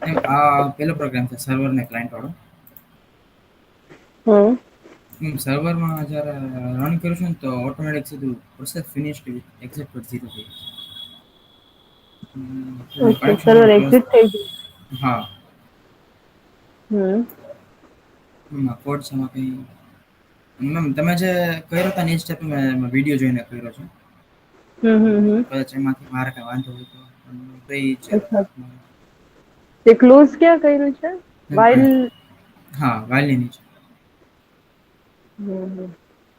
એમ આ પેલો પ્રોગ્રામ છે સર્વર ને ક્લાયન્ટ વાળો. હમ. સર્વરમાં જ્યારે રન કરું છું ને તો ઓટોમેટિક સીધું પ્રોસેસ ફિનિશ એક્ઝેક્ટ પર ઝીરો થઈ okay connection server close. Exit થઈ ગયું. હા. હમ. કોડ છે એમાં કઈ મેમ તમે જે કર્યો હતો ને એ સ્ટેપ મેં વિડીયો જોઈને કર્યો છે. હમ. કદાચ એમાંથી મારે કઈ વાંધો હોય તો કઈ છે. અચ્છા તે ક્લોઝ ક્યાં કર્યું છે વાઇલ. હા વાલી ની છે.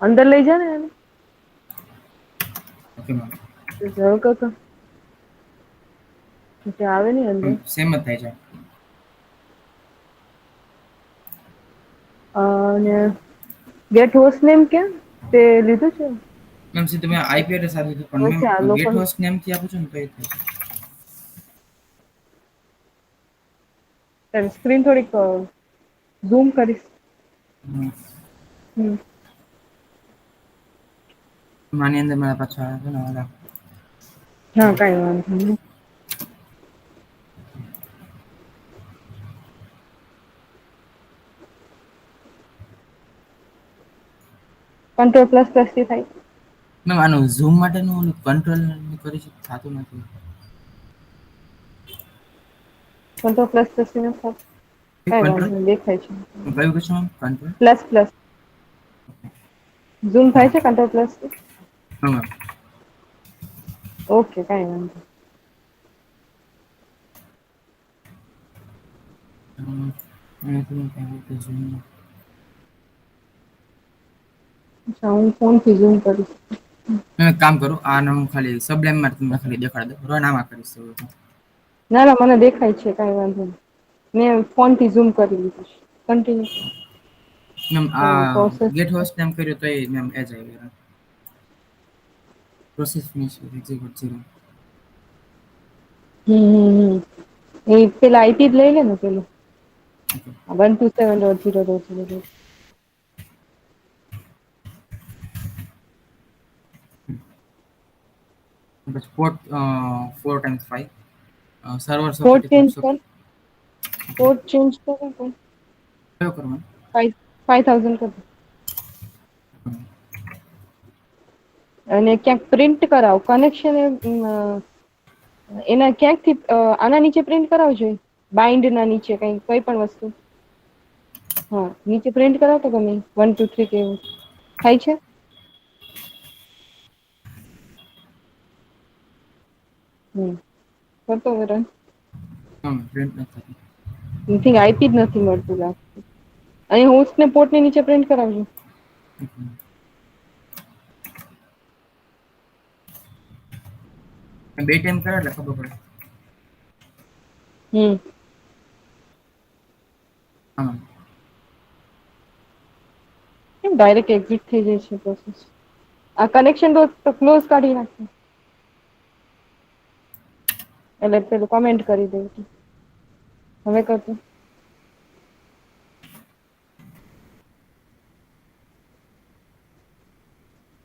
અંદર લઈ જા ને એને. Okay ma'am. પછી આવે ની અંદર. સેમ જ થાય છે. અને ગેટ હોસ્ટ નેમ ક્યાં તે લીધું છે. મેમ સીધું મેં આઈપી એડ્રેસ આપ્યું હતું પણ ઓકે આ મેમ ગેટ લોકલ હોસ્ટ નેમથી આપું છું ને તો એ થાય. તારી સ્ક્રીન થોડીક ઝૂમ કરીશ. હમ. હમ. માની અંદર મારા પાછા આવે છે ને. હા કઈ વાંધો નઈ. કંટ્રોલ પ્લસ થી થાય. મેમ આનું ઝૂમ માટેનું કંટ્રોલ કરી થતું નથી. કંટ્રોલ પ્લસ દબાવીને થાય. કઈ વાંધો કંટ્રોલ નહી દેખાય છે કયું કે છે ma'am control. Plus plus. Zoom થાય છે કંટ્રોલ પ્લસ થી. હા મેમ. ઓકે કઈ વાંધો નઈ. અચ્છા હું ફોનથી ઝૂમ કરીશ. હું એક કામ કરું આ હું ખાલી સબલેમમાં તમને ખાલી દેખાડી દઉં રન આમાં કરીશ. ના ના મને દેખાય છે કઈ વાંધો નહીં મેં ફોન થી ઝૂમ કરી લીધું છે. કન્ટિન્યુ. મેમ આ પ્રોસેસ ગેટ હોસ્ટ નેમ કર્યું તો એ મેમ એ જ આવ્યું. Process finish execute 0. એ પેલા આઈપી જ લઈ લે ને પેલું 127.0.0. Port 4x5 server code socket change કર સોકેટ. કોડ ચેન્જ કરો કોઈ. કયો કરું મેમ. 5000 કર. અને ક્યાંક પ્રિન્ટ કરાવ કનેક્શન એના ક્યાંક થી આના નીચે પ્રિન્ટ કરાવવો જોઈએ બાઈન્ડ ના નીચે કઈ પણ વસ્તુ. હા નીચે પ્રિન્ટ કરાવતો ગમે 1 2 3 કેવું થાય છે. કરતો રન. પ્રિન્ટ નથી થતું. આઈપી જ નથી મળતું લાગતું અને હોસ્ટ ને પોર્ટ ની નીચે પ્રિન્ટ કરાવજો. બે ટાઈમ કરે એટલે ખબર પડે. હમ. હા. કેમ ડાયરેક્ટ એક્ઝિટ થઈ જાય છે પ્રોસેસ આ કનેક્શન તો ક્લોઝ કાઢી નાખે. એટલે પેલું કોમેન્ટ કરી દે હવે કરજો.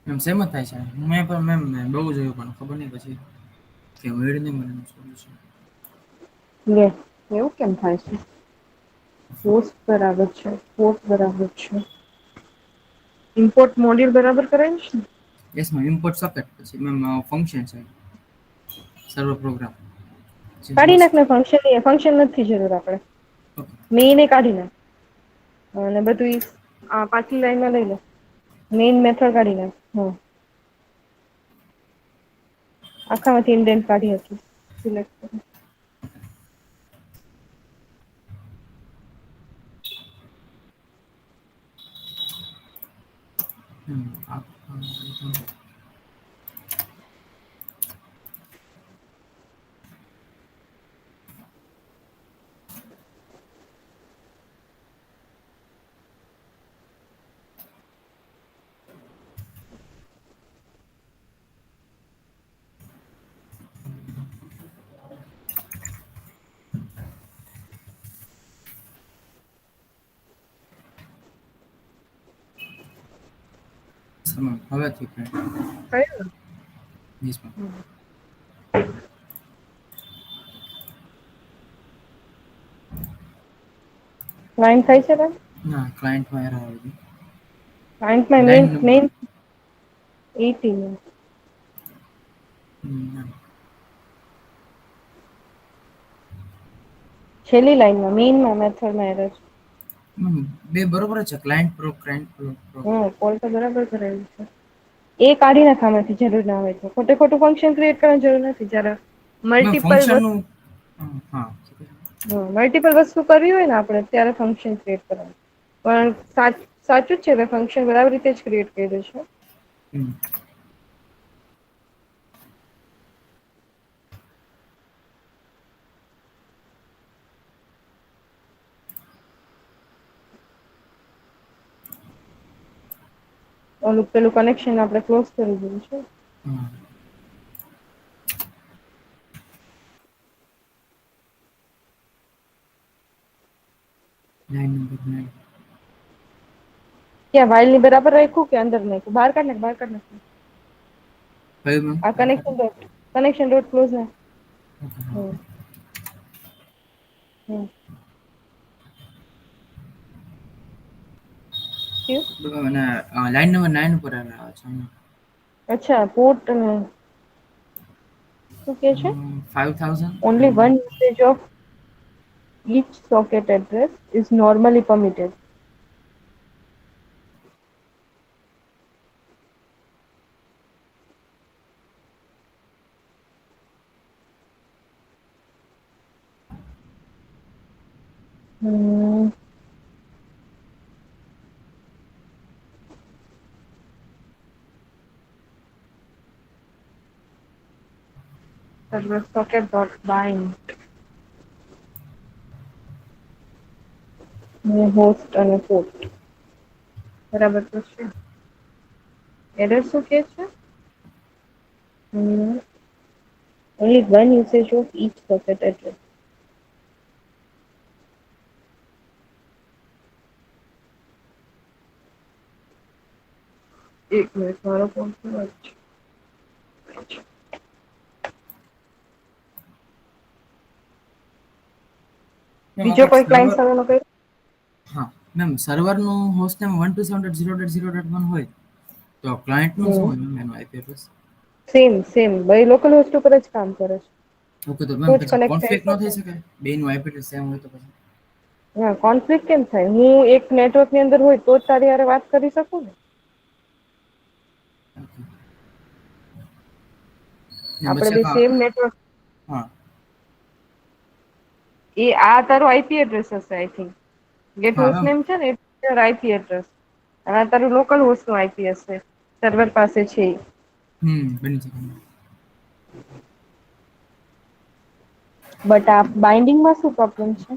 એમ સેમ જ થાય છે મેં પણ મેમ બઉુ જોયું પણ ખબર નહિ પછી. કે મેળ નહી મને સોલ્યુશન. લે એવું કેમ થાય છે. પોસ્ટ બરાબર છે પોસ્ટ બરાબર છે. ઇમ્પોર્ટ મોડ્યુલ બરાબર કરાય છે ને. યસ મેમ ઇમ્પોર્ટ સોકેટ પછી મેમ ફંક્શન છે સર્વર પ્રોગ્રામ. પછી કાઢી નાખ હોસ્ટ ને ફંક્શન નથી જરૂર આપડે ઓકે મેં એને કાઢી નાખ. અને બધું પાછી લાઈનમાં લઈ લે મેઈન મેથડ કાઢી નાખ હ. આખામાંથી ઇન્ડેન્ટ કાઢી હતી સિલેક્ટ. હવે ઠીક. થયું યસ મેમ. ક્લાયન્ટ થાય છે રન? ના ક્લાયન્ટમાં એરર આવી ગઈ. ક્લાયન્ટમાં લાઈન નંબર. મેઇન 18. હમ, છેલ્લી લાઈનમાં મેઇનમાં મેથડમાં એરર છે. બે બરોબર જ છે, client pro client pro. Call તો બરાબર કરાયું છે. એ કાઢી નાખ આમાંથી જરૂર ના હોય તો. ખોટે ખોટું ફંક્શન ક્રિએટ કરવાની જરૂર નથી જ્યારે મલ્ટિપલ ફંક્શનનું હા. મલ્ટિપલ વસ્તુ કરવી હોય ને આપણે ત્યારે ફંક્શન ક્રિએટ કરવાનું. પણ સાચું જ છે મેં ફંક્શન બરાબર રીતે જ ક્રિએટ કર્યું છે. હમ. ઓલું પેલું કનેક્શન આપણે ક્લોઝ કરી દીધું છે. હા. Line number 9. ક્યાં વાઇલ ની બરાબર રાખ્યું કે અંદર નાખ્યું? બહાર કાઢ નાખ, બહાર કાઢ નાખ. કયું મેમ? આ કનેક્શન ડોટ ક્લોઝ નાખ. ઓકે, હા. હમ. હમ. થયું? અને લાઈન નંબર 9 ઉપર આવે છે. અચ્છા પોર્ટ શું કે છે? 5000 only and one usage of each socket address is normally permitted. Hmm. Server socket dot bind. Host અને પોર્ટ બરાબર તો છે. એરર શું કે છે? only one usage of each socket address. એક મિનિટ મારો ફોન શું છે? મેમ બીજો આપણે કોઈ ક્લાયન્ટ સર્વર સર્વરનો કર્યો? હા મેમ સર્વરનું હોસ્ટ નેમ 127.0.0.1 હોય તો ક્લાયન્ટનું શું હમ હોય મેમ એનું આઈપી એડ્રેસ? સેમ ભાઈ લોકલ હોસ્ટ ઉપર જ કામ કરે છે. ઓકે તો મેમ તો જ પછી કનેક્ટ થાય કોન્ફ્લિક્ટ ન થઈ શકે. શકે બેયનું આઈપી એડ્રેસ સેમ હોય તો પછી? હા કોન્ફ્લિક્ટ કેમ થાય? હું એક નેટવર્ક ની અંદર હોય તો જ તારી હારે વાત કરી શકું ને. Okay. ને આપડે પછી બે સેમ નેટવર્ક હા એ આ તારું આઈપી એડ્રેસ હશે આઈ થિંક. ગેટ હા હોસ્ટ મેમ નેમ છે ને આઈપી એડ્રેસ અને આ તારું લોકલ હોસ્ટ નું આઈપી હશે સર્વર પાસે છે. બની શકે. બટ આ બાઇન્ડિંગમાં શું પ્રોબ્લેમ છે?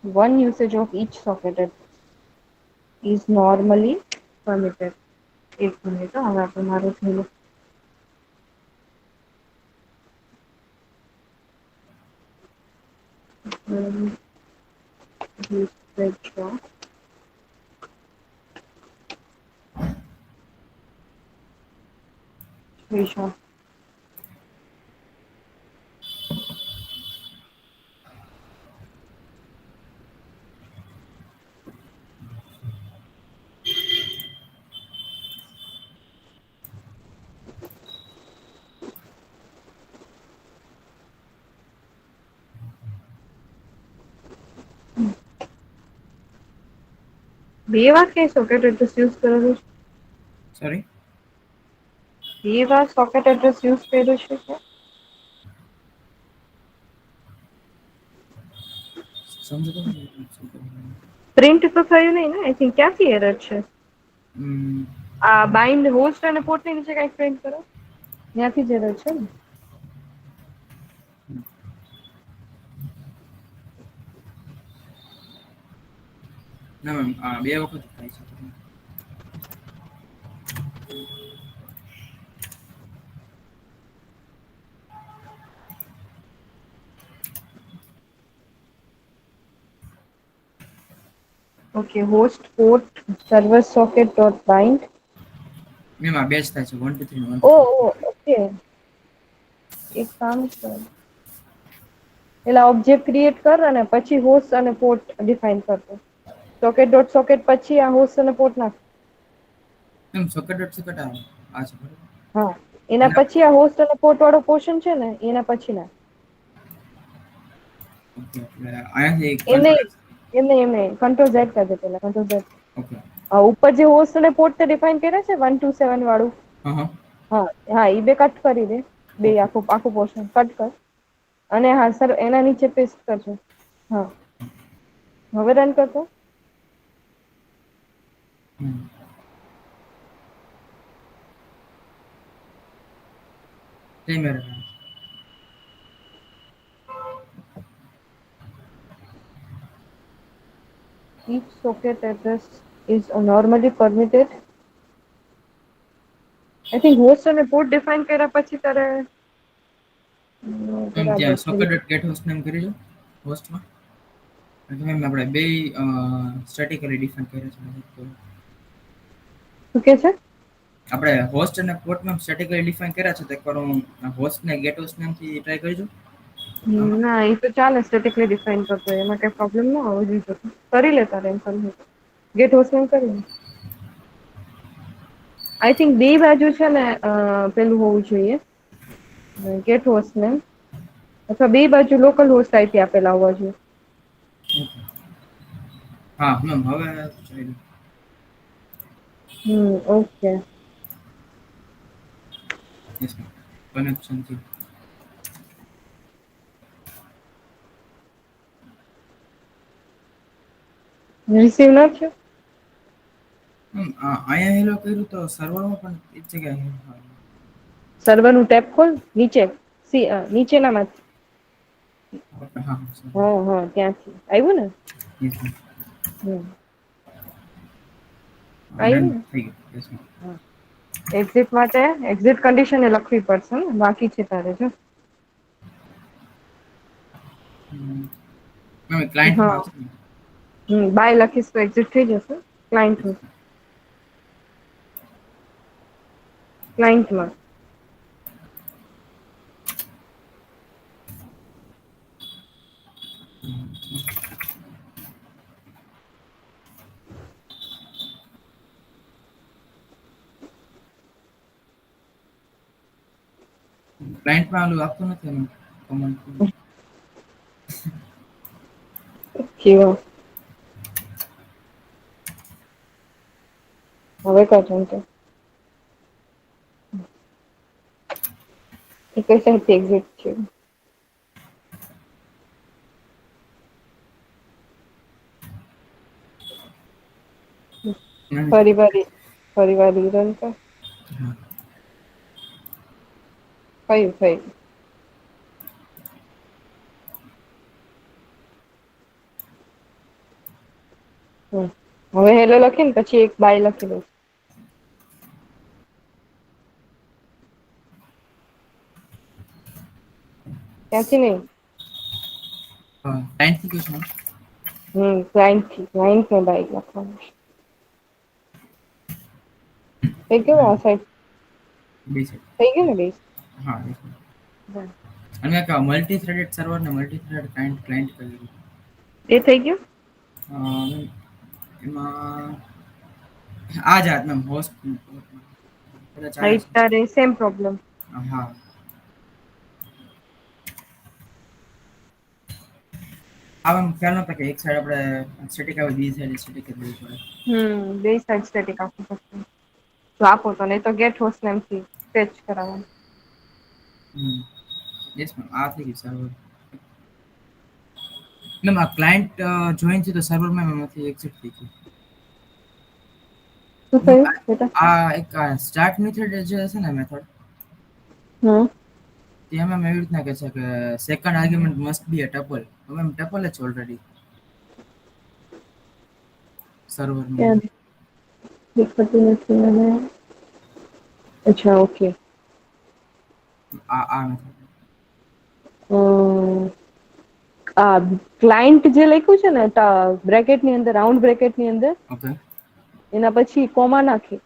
One usage of each socket is normally permitted. એક મિનિટ હવે આપણે મારું થયેલું. usage of વિશાલ બે વાર કઈ સોકેટ એડ્રેસ યુઝ કરેલું છે? સોરી બે વાર સોકેટ એડ્રેસ યુઝ કર્યું છે કે? સમજો તો પ્રિન્ટ તો થયું નહી ને આઈ થિંક ક્યાંથી એરર છે? હમ આ બાઇન્ડ હોસ્ટ અને પોર્ટ ની નીચે કઈક પ્રિન્ટ કરો ત્યાંથી જ એરર છે ને. ના મેમ બે વખત થાય છે. Okay host port server socket dot bind. Ma'am આ બે જ થાય છે 1 2 3 1 ઓ 2 3. ઓકે એક કામ કર, પેલા ઓબ્જેક્ટ ક્રિએટ કર અને પછી હોસ્ટ અને પોર્ટ ડિફાઈન કરતો. સોકેટ ડોટ સોકેટ પછી આ હોસ્ટ અને પોર્ટ નાખ. એમ સોકેટ ડોટ સોકેટ આ છે બરોબર. હા એના પછી આ હોસ્ટ અને પોર્ટ વાળો પોર્શન છે ને એના પછી નાખ. ઓકે એટલે અહીંયાથી એમ કંટ્રોલ નહીં, એમ નહીં, એમ નહીં, કંટ્રોલ ઝેડ કરજે પેલા, કંટ્રોલ ઝેડ. ઓકે. ઉપર જે હોસ્ટ અને પોર્ટ તે ડિફાઈન કર્યા છે 127 વાળું. હા હા. હા હા ઈ બે કટ કરી દે, બે ઓકે. આખું આખું પોર્શન કટ કર. અને હા સર એના નીચે પેસ્ટ કરજો. હા હવે રન કરતો. હમ. તે મેરે Each socket address is normally permitted. I think host અને port define કર્યા પછી તારે બરાબર ત્યાં છે. Socket dot get host name કરી દો હોસ્ટમાં. એટલે મેમ આપણે બે સ્ટેટિકલી ડિફાઈન કર્યા છે. શું કે છે? આપણે હોસ્ટ અને પોર્ટમાં સ્ટેટિકલી ડિફાઈન કર્યા છે તો એકવાર હું હોસ્ટને ગેટ હોસ્ટ નામથી ટ્રાય કરજો. ના એ તો ચાલે સ્ટેટિકલી ડિફાઈન કરતો એમાં કઈ પ્રોબ્લેમ ના આવવો જોઈએ. કરી લે તારે એમ કરી ગેટ હોસ્ટ નેમ કરી લે. આઈ થિંક બે બાજુ છે ને પેલું હોવું જોઈએ ગેટ હોસ્ટ નેમ અથવા બે બાજુ લોકલ હોસ્ટ આઈપી આપેલા હોવા જોઈએ. હા મેમ હવે જોઈ ઓકે. યસ મેમ કનેક્શનથી રિસીવ ન થયું? મેમ અહીંયા હેલો કર્યું તો સર્વરમાં પણ એ જ જગ્યાએ સર્વર નું ટેબ ખોલ નીચે નીચેનામાં. ઓકે હા હા હા ત્યાંથી આવ્યું ને? Yes ma'am. હમ ડન આવ્યું ને? થઈ ગયું યસ મેમ. હા. એક્ઝિટ માટે એક્ઝિટ કન્ડિશન એ લખવી પડશે ને બાકી છે તારે જો. ક્લાયન્ટમાં હા આવશે ને? બાય લખીશ તો એક્ઝિટ થઈ જશે ક્લાયન્ટનું. ક્લાયન્ટમાં. ક્લાયન્ટમાં ઓલું આપતું નથી એનું કોમન કેવો હવે કરજો તો. એ કઈ સાઈડથી એક્ઝિટ છે? ફરી વાર રીરન કર. હા. થયું. હવે હેલો લખી ને પછી એક બાય લખી દઉં. ત્યાંથી નઈ. ક્લાયન્ટથી કયું છે? ક્લાયન્ટને બાય લખવાનું છે. થઈ ગયું આ સાઈડ? બે છે. થઈ ગયું ને બે? હા અને એક મલ્ટી થ્રેડેડ સર્વર ને મલ્ટી થ્રેડેડ ક્લાયન્ટ કર્યું. એ થઈ ગયું? એમાં આ જાત મેમ હોસ્ટ કદાચ આ છે. તારે સેમ પ્રોબ્લેમ. હા. આ ખ્યાલ નતો કે એક સાઈડ આપણે સ્ટેટિક આવે બીજી સાઈડ સ્ટેટિક જ પડે. બે સાઈડ સ્ટેટિક આપવું પડશે. તો આપો તો નહી તો ગેટ હોસ્ટ નેમથી ફેચ કરાવવાનું. યસ મેમ આ થઈ ગયું સર્વર. મેમ આ ક્લાયન્ટ જોઈન છે તો સર્વરમાં એમાંથી એક્ઝિટ થઈ ગયું. શું થયું બેટા? આ એક સ્ટાર્ટ મેથડ જે છે ને મેથડ હમ. તેમાં એવી રીતના કે છે કે સેકન્ડ આર્ગ્યુમેન્ટ મસ્ટ બી અ ટપલ. હવે એમ ટપલ જ છે ઓલરેડી. સર્વરની અંદર. દેખાતું નથી મને. અચ્છા ઓકે. આ ક્લાયન્ટ જે લખ્યું છે ને બ્રેકેટની અંદર રાઉન્ડ બ્રેકેટની અંદર ઓકે. એના પછી કોમા નાખી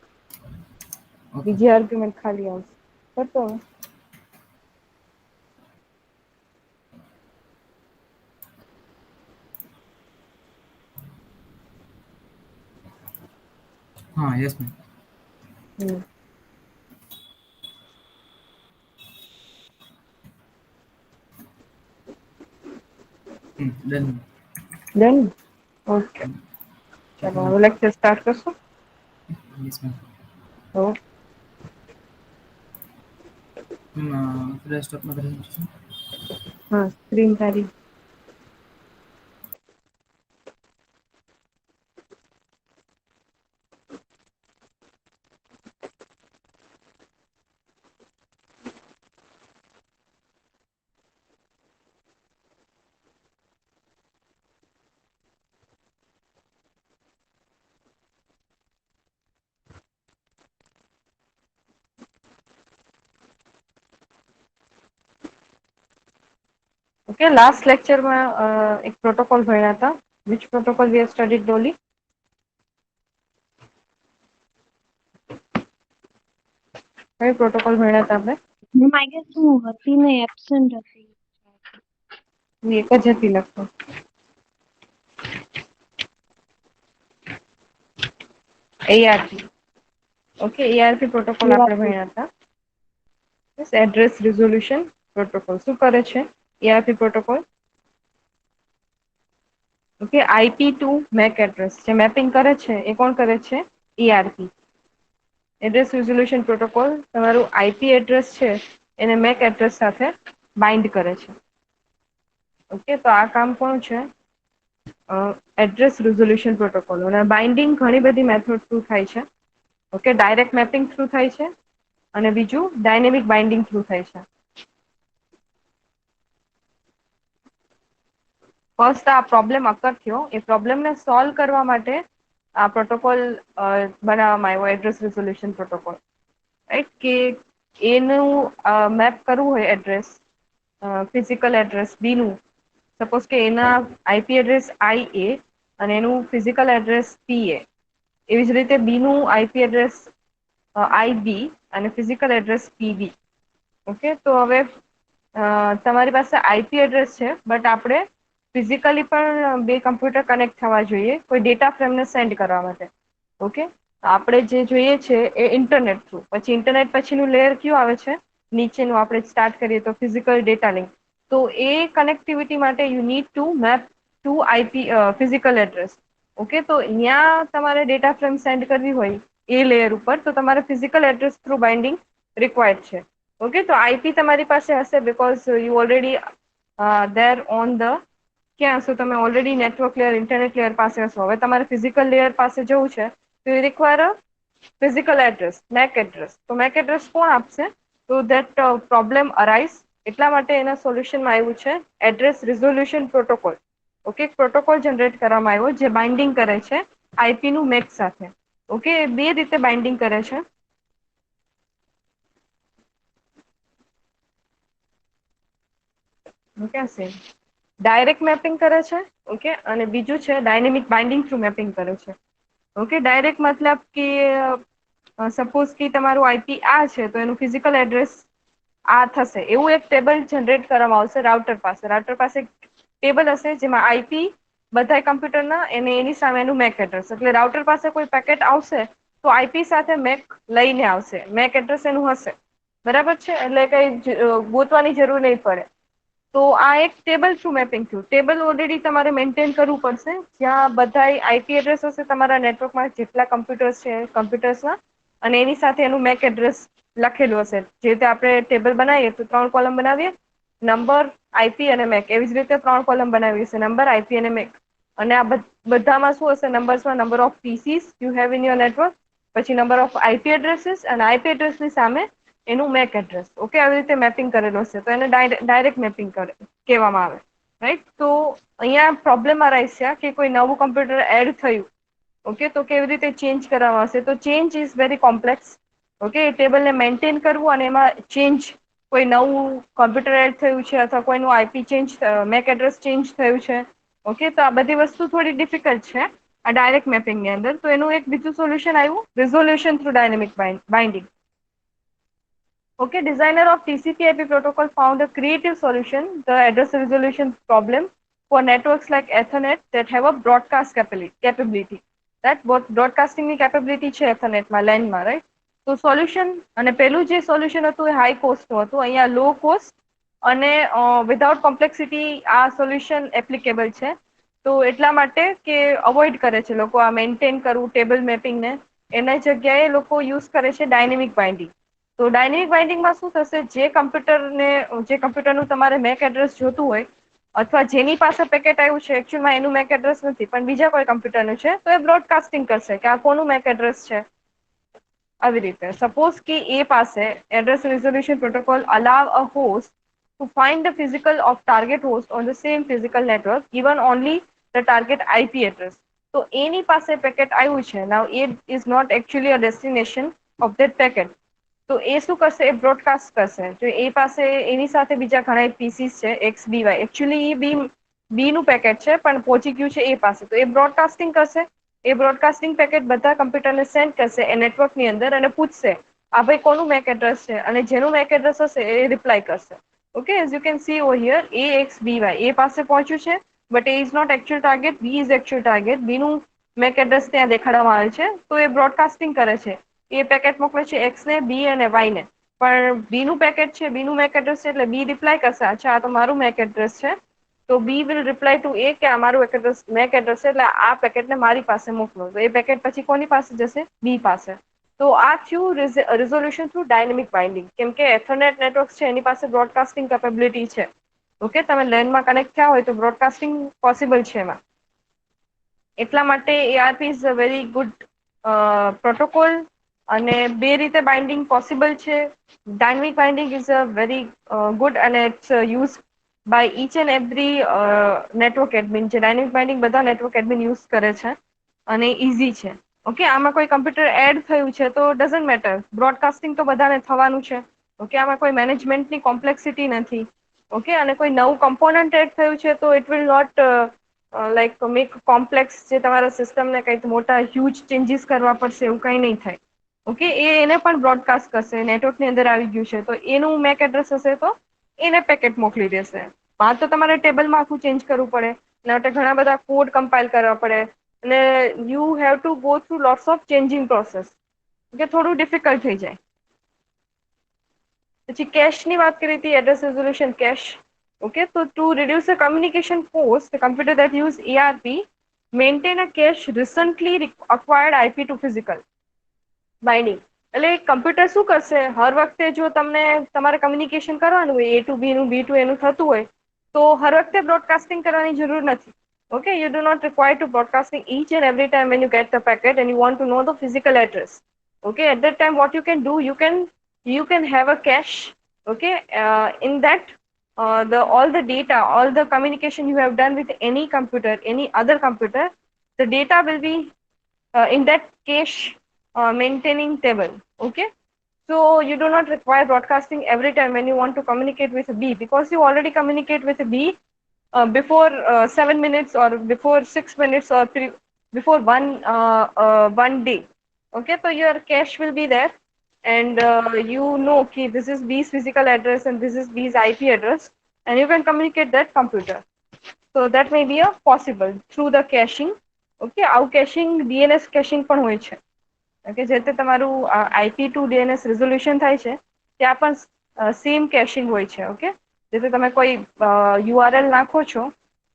ઓકે. બીજી આર્ગ્યુમેન્ટ ખાલી આવશે. કરતો હવે. हाँ, यस मैम। हम्म। डन। डन। ओके, ओके चलो मैम। હવે લેક્ચર સ્ટાર્ટ કરશો. Yes ma'am. તો मैम फिर स्टॉप में करेंगे। હા, સ્ક્રીન તારી. ઓકે, લાસ્ટ લેક્ચરમાં એક પ્રોટોકોલ ભણ્યા હતા. Which protocol we have studied Dolly? કઈ પ્રોટોકોલ ભણ્યા હતા આપણે? મેમ આઈ ગેસ હું હતી ને એબસેન્ટ હતી. એક જ હતી લગતો. ARP. ઓકે, ARP પ્રોટોકોલ આપણે ભણ્યા હતા. એડ્રેસ રિઝોલ્યુશન પ્રોટોકોલ શું કરે છે? ARP protocol okay, IP to make address જે મેપિંગ કરે છે એ કોણ કરે છે? ARP. એડ્રેસ રિઝોલ્યુશન પ્રોટોકોલ તમારું IP એડ્રેસ છે એને મેક એડ્રેસ સાથે બાઇન્ડ કરે છે. ઓકે, તો આ કામ કોણ છે? Address resolution protocol. અને બાઇન્ડિંગ ઘણી બધી મેથડ થ્રુ થાય છે. ઓકે, ડાયરેક્ટ મેપિંગ થ્રુ થાય છે અને બીજું ડાયનેમિક બાઇન્ડિંગ થ્રુ થાય છે. ફર્સ્ટ આ પ્રોબ્લેમ અકર થયો, એ પ્રોબ્લેમને સોલ્વ કરવા માટે આ પ્રોટોકોલ બનાવવામાં આવ્યો, એડ્રેસ રિઝોલ્યુશન પ્રોટોકોલ. રાઈટ, કે એનું મેપ કરવું હોય એડ્રેસ, ફિઝિકલ એડ્રેસ બી નું, સપોઝ કે એના IP એડ્રેસ IA અને એનું ફિઝિકલ એડ્રેસ PA. એવી જ રીતે બી નું IP એડ્રેસ IB અને ફિઝિકલ એડ્રેસ PB. ઓકે, તો હવે તમારી પાસે IP એડ્રેસ છે, બટ આપણે ફિઝિકલી પણ બે કમ્પ્યુટર કનેક્ટ થવા જોઈએ કોઈ ડેટા ફ્રેમને સેન્ડ કરવા માટે. ઓકે, આપણે જે જોઈએ છે એ ઇન્ટરનેટ થ્રુ. પછી ઇન્ટરનેટ પછીનું લેયર કયું આવે છે? નીચેનું આપણે સ્ટાર્ટ કરીએ તો ફિઝિકલ ડેટા લિંક. તો એ કનેક્ટિવિટી માટે you need to map to IP physical address. Okay, તો અહીંયા તમારે ડેટા ફ્રેમ સેન્ડ કરવી હોય એ લેયર ઉપર, તો તમારે physical address through binding required છે. ઓકે, તો IP તમારી પાસે હશે because you already there on the ક્યાં હશો તમે? Already network layer, internet layer પાસે હશો. હવે તમારે ફિઝિકલ લેયર પાસે જવું છે તો એ require physical address, MAC address. તો મેક એડ્રેસ કોણ આપશે? તો ધેટ પ્રોબ્લેમ અરાઇઝ. એટલા માટે એના સોલ્યુશનમાં આવ્યું છે address resolution protocol. Okay, protocol generate કરવામાં આવ્યો જે બાઇન્ડિંગ કરે છે IP નું મેક સાથે. ઓકે, બે રીતે બાઇન્ડિંગ કરે છે. ઓકે, ડાયરેક્ટ મેપિંગ કરે છે. ઓકે, અને બીજું છે ડાયનેમિક બાઇન્ડિંગ થ્રુ મેપિંગ કરે છે. ઓકે, ડાયરેક્ટ મતલબ કે સપોઝ કે તમારું IP આ છે તો એનું ફિઝિકલ એડ્રેસ આ થશે, એવું એક ટેબલ જનરેટ કરવામાં આવશે રાઉટર પાસે. રાઉટર પાસે ટેબલ હશે જેમાં IP બધા કમ્પ્યુટરના અને એની સામે એનું મેક એડ્રેસ. એટલે રાઉટર પાસે કોઈ પેકેટ આવશે તો IP સાથે મેક લઈને આવશે, મેક એડ્રેસ એનું હશે. બરાબર છે, એટલે કઈ ગોતવાની જરૂર નહીં પડે. તો આ એક ટેબલ થ્રુ મેપિંગ થયું. ટેબલ ઓલરેડી તમારે મેન્ટેન કરવું પડશે જ્યાં બધા IP એડ્રેસ હશે તમારા નેટવર્કમાં જેટલા કમ્પ્યુટર્સ છે કમ્પ્યુટર્સના, અને એની સાથે એનું મેક એડ્રેસ લખેલું હશે. જે રીતે આપણે ટેબલ બનાવીએ તો 3 કોલમ બનાવીએ, નંબર, IP અને મેક. એવી જ રીતે 3 કોલમ બનાવી હશે, નંબર, IP અને મેક. અને આ બધામાં શું હશે? નંબર્સમાં number of PCs you have in your network, પછી નંબર ઓફ IP એડ્રેસીસ અને IP એડ્રેસની સામે એનું મેક એડ્રેસ. ઓકે, આવી રીતે મેપિંગ કરેલો હશે તો એને ડાયરેક્ટ મેપિંગ કહેવામાં આવે. રાઈટ, તો અહીંયા પ્રોબ્લેમ અરાઇઝ છે કે કોઈ નવું કમ્પ્યુટર એડ થયું. ઓકે, તો કેવી રીતે ચેન્જ કરવામાં આવશે? તો change is very complex. Okay, એ ટેબલને મેન્ટેન કરવું અને એમાં ચેન્જ, કોઈ નવું કોમ્પ્યુટર એડ થયું છે અથવા કોઈનું IP change, make address change થયું છે. ઓકે, તો આ બધી વસ્તુ થોડી ડિફિકલ્ટ છે આ ડાયરેક્ટ મેપિંગની અંદર. તો એનું એક બીજું સોલ્યુશન આવ્યું, resolution through dynamic binding. Okay, designer of TCP/IP protocol found a creative solution, the address resolution problem for networks like Ethernet that have a broadcast capability. that બ્રોડકાસ્ટિંગની કેપેબિલિટી છે એથરનેટમાં લેનમાં, રાઈટ? તો સોલ્યુશન, અને પેલું જે solution હતું એ high કોસ્ટનું હતું, અહીંયા લો કોસ્ટ અને વિધાઉટ કોમ્પ્લેક્સિટી આ સોલ્યુશન એપ્લિકેબલ છે. તો એટલા માટે કે અવોઇડ કરે છે લોકો આ મેન્ટેન કરવું ટેબલ મેપિંગને, એના જગ્યાએ લોકો યુઝ કરે છે ડાયનેમિક બાઇન્ડિંગ. તો ડાયનેમિક બાઇન્ડિંગમાં શું થશે, જે કમ્પ્યુટરનું તમારે મેક એડ્રેસ જોતું હોય અથવા જેની પાસે પેકેટ આવ્યું છે એકચ્યુઅલમાં એનું મેક એડ્રેસ નથી પણ બીજા કોઈ કમ્પ્યુટરનું છે, તો એ બ્રોડકાસ્ટિંગ કરશે કે આ કોનું મેક એડ્રેસ છે. આવી રીતે સપોઝ કે એ પાસે address resolution protocol allow a host to find the physical of target host on the same physical network given only the target IP address. તો એની પાસે પેકેટ આવ્યું છે. Now it is not actually a destination of that packet. તો એ શું કરશે, એ broadcast કરશે. તો એ પાસે એની સાથે બીજા ઘણા પીસીસ છે એક્સ બી વાય, એકચ્યુઅલી એ બી નું પેકેટ છે પણ પહોંચી ગયું છે એ પાસે, તો એ બ્રોડકાસ્ટિંગ કરશે. એ બ્રોડકાસ્ટિંગ પેકેટ બધા કમ્પ્યુટરને સેન્ડ કરશે એ નેટવર્કની અંદર અને પૂછશે આ ભાઈ કોનું મેક એડ્રેસ છે, અને જેનું મેક એડ્રેસ હશે એ રિપ્લાય કરશે. Okay, as you can see over here A X B Y A પાસે પહોંચ્યું છે, but A is not actual target, B is actual target. B નું મેક એડ્રેસ ત્યાં દેખાડવામાં આવે છે, તો એ બ્રોડકાસ્ટિંગ કરે છે. એ પેકેટ મોકલે છે એક્સ ને, બી અને વાય ને. પણ બી નું પેકેટ છે, બી નું મેક એડ્રેસ છે, એટલે બી રિપ્લાય કરશે અચ્છા આ તો મારું મેક એડ્રેસ છે. તો બી વિલ રિપ્લાય ટુ એ કે આ મારું મેક એડ્રેસ છે, એટલે આ પેકેટને મારી પાસે મોકલો. તો એ પેકેટ પછી કોની પાસે જશે, બી પાસે. તો આ થયું રિઝોલ્યુશન થ્રુ ડાયનેમિક બાઇન્ડિંગ, કેમ કે એથરનેટ નેટવર્ક છે એની પાસે બ્રોડકાસ્ટિંગ કેપેબિલિટી છે. ઓકે, તમે લેનમાં કનેક્ટ થયા હોય તો બ્રોડકાસ્ટિંગ પોસિબલ છે એમાં. એટલા માટે ARP is a very good protocol, અને બે રીતે બાઇન્ડિંગ પોસિબલ છે. Dynamic binding is a very good અને it's use by each and every network admin. જે ડાયનેમિક બાઇન્ડિંગ બધા નેટવર્ક એડમિન યુઝ કરે છે અને ઇઝી છે. ઓકે, આમાં કોઈ કમ્પ્યુટર એડ થયું છે તો ડઝન્ટ મેટર, બ્રોડકાસ્ટિંગ તો બધાને થવાનું છે. ઓકે, આમાં કોઈ મેનેજમેન્ટની કોમ્પ્લેક્સિટી નથી. ઓકે, અને કોઈ નવું કમ્પોનન્ટ એડ થયું છે તો it will not like make complex, જે તમારા સિસ્ટમને કંઈક મોટા હ્યુજ ચેન્જીસ કરવા પડશે એવું કંઈ નહીં થાય. ઓકે, એને પણ બ્રોડકાસ્ટ કરશે, નેટવર્કની અંદર આવી ગયું છે તો એનું મેક એડ્રેસ હશે તો એને પેકેટ મોકલી દેશે. તો તમારે ટેબલમાં આખું ચેન્જ કરવું પડે, એના માટે ઘણા બધા કોડ કમ્પાઇલ કરવા પડે, અને you have to go through lots of changing process, કે થોડું ડિફિકલ્ટ થઈ જાય. પછી કેશની વાત કરી હતી, એડ્રેસ રિઝોલ્યુશન કેશ. ઓકે, તો to reduce the communication cost, the computer that use ARP maintain a cache recently acquired IP to physical binding. એટલે કમ્પ્યુટર શું કરશે, હર વખતે જો તમને તમારે કમ્યુનિકેશન કરવાનું હોય, એ ટુ બી નું, બી ટુ એનું થતું હોય, તો હર વખતે બ્રોડકાસ્ટિંગ કરવાની જરૂર નથી. Okay, you do not require to broadcasting each and every time when you get the packet and you want to know the physical address. Okay, at that time what you can do, you can have a cache. Okay, in that all the data, all the communication you have done with any computer, any other computer, the data will be in that cache maintaining table. Okay, so you do not require broadcasting every time when you want to communicate with a B, because you already communicate with a B before 7 minutes or before 6 minutes or before one day. Okay, so your cache will be there, and you know okay, this is B's physical address and this is B's IP address, and you can communicate that computer. So that may be a possible through the caching. Okay, આવું caching DNS caching પણ હોય છે. Okay, જે તે તમારું IP two DNS resolution થાય છે ત્યાં પણ સેમ કેશિંગ હોય છે. ઓકે, જેથી તમે કોઈ URL નાખો છો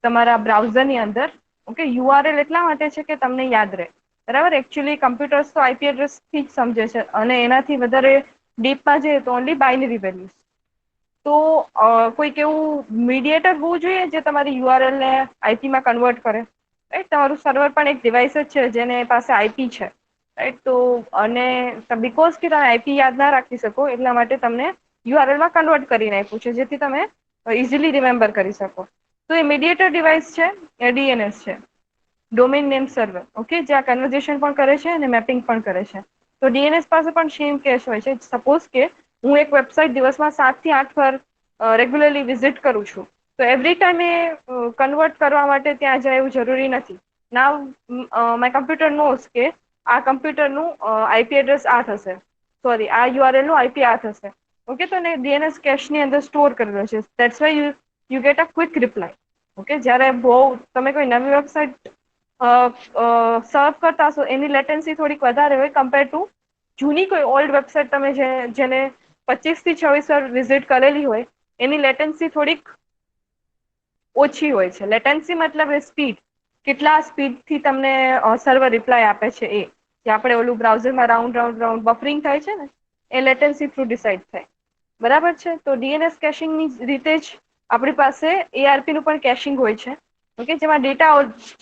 તમારા બ્રાઉઝરની અંદર. ઓકે, URL એટલા માટે છે કે તમને યાદ રહે, બરાબર. એકચ્યુઅલી કમ્પ્યુટર્સ તો IP એડ્રેસથી જ સમજે છે, અને એનાથી વધારે ડીપમાં જઈએ તો ઓનલી બાઇનરી વેલ્યુઝ. તો કોઈક એવું મીડિયેટર હોવું જોઈએ જે તમારી યુઆરએલ ને આઈપીમાં કન્વર્ટ કરે. રાઈટ, તમારું સર્વર પણ એક ડિવાઇસ જ છે જેને પાસે આઈપી છે. રાઈટ, તો અને બીકોઝ કે તમે આઈપી યાદ ના રાખી શકો એટલા માટે તમને યુઆરએલમાં કન્વર્ટ કરીને આપ્યું છે, જેથી તમે ઇઝીલી રિમેમ્બર કરી શકો. તો એ મીડિયેટર ડિવાઇસ છે, એ ડીએનએસ છે, ડોમેન નેમ સર્વર. ઓકે, જે આ કન્વર્ઝેશન પણ કરે છે અને મેપિંગ પણ કરે છે. તો ડીએનએસ પાસે પણ સેમ કેશ હોય છે. સપોઝ કે હું એક વેબસાઇટ દિવસમાં 7 થી 8 વાર રેગ્યુલરલી વિઝિટ કરું છું, તો એવરી ટાઈમ એ કન્વર્ટ કરવા માટે ત્યાં જાય એવું જરૂરી નથી. નાવ માય કમ્પ્યુટર નોઝ કે આ કમ્પ્યુટરનું આઈપી એડ્રેસ આ થશે, સોરી આ યુઆરએલ નું આઈપી આ થશે. ઓકે, તો ડીએનએસ કેશની અંદર સ્ટોર કરેલો છે. That's why you get a quick reply. Okay, જ્યારે બહુ તમે કોઈ નવી વેબસાઇટ સર્વ કરતા હશો એની લેટન્સી થોડીક વધારે હોય કમ્પેર ટુ જૂની કોઈ ઓલ્ડ વેબસાઇટ તમે જેને 25 થી 26 વાર વિઝિટ કરેલી હોય એની લેટન્સી થોડીક ઓછી હોય છે. લેટન્સી મતલબ સ્પીડ, કેટલા સ્પીડથી તમને સર્વર રિપ્લાય આપે છે એ જે આપણે ઓલું બ્રાઉઝરમાં રાઉન્ડ બફરિંગ થાય છે ને એ લેટન્સી થ્રુ ડિસાઇડ થાય. બરાબર છે. તો ડીએનએસ કેશિંગની રીતે જ આપણી પાસે એઆરપી નું પણ કેશિંગ હોય છે. ઓકે, જેમાં ડેટા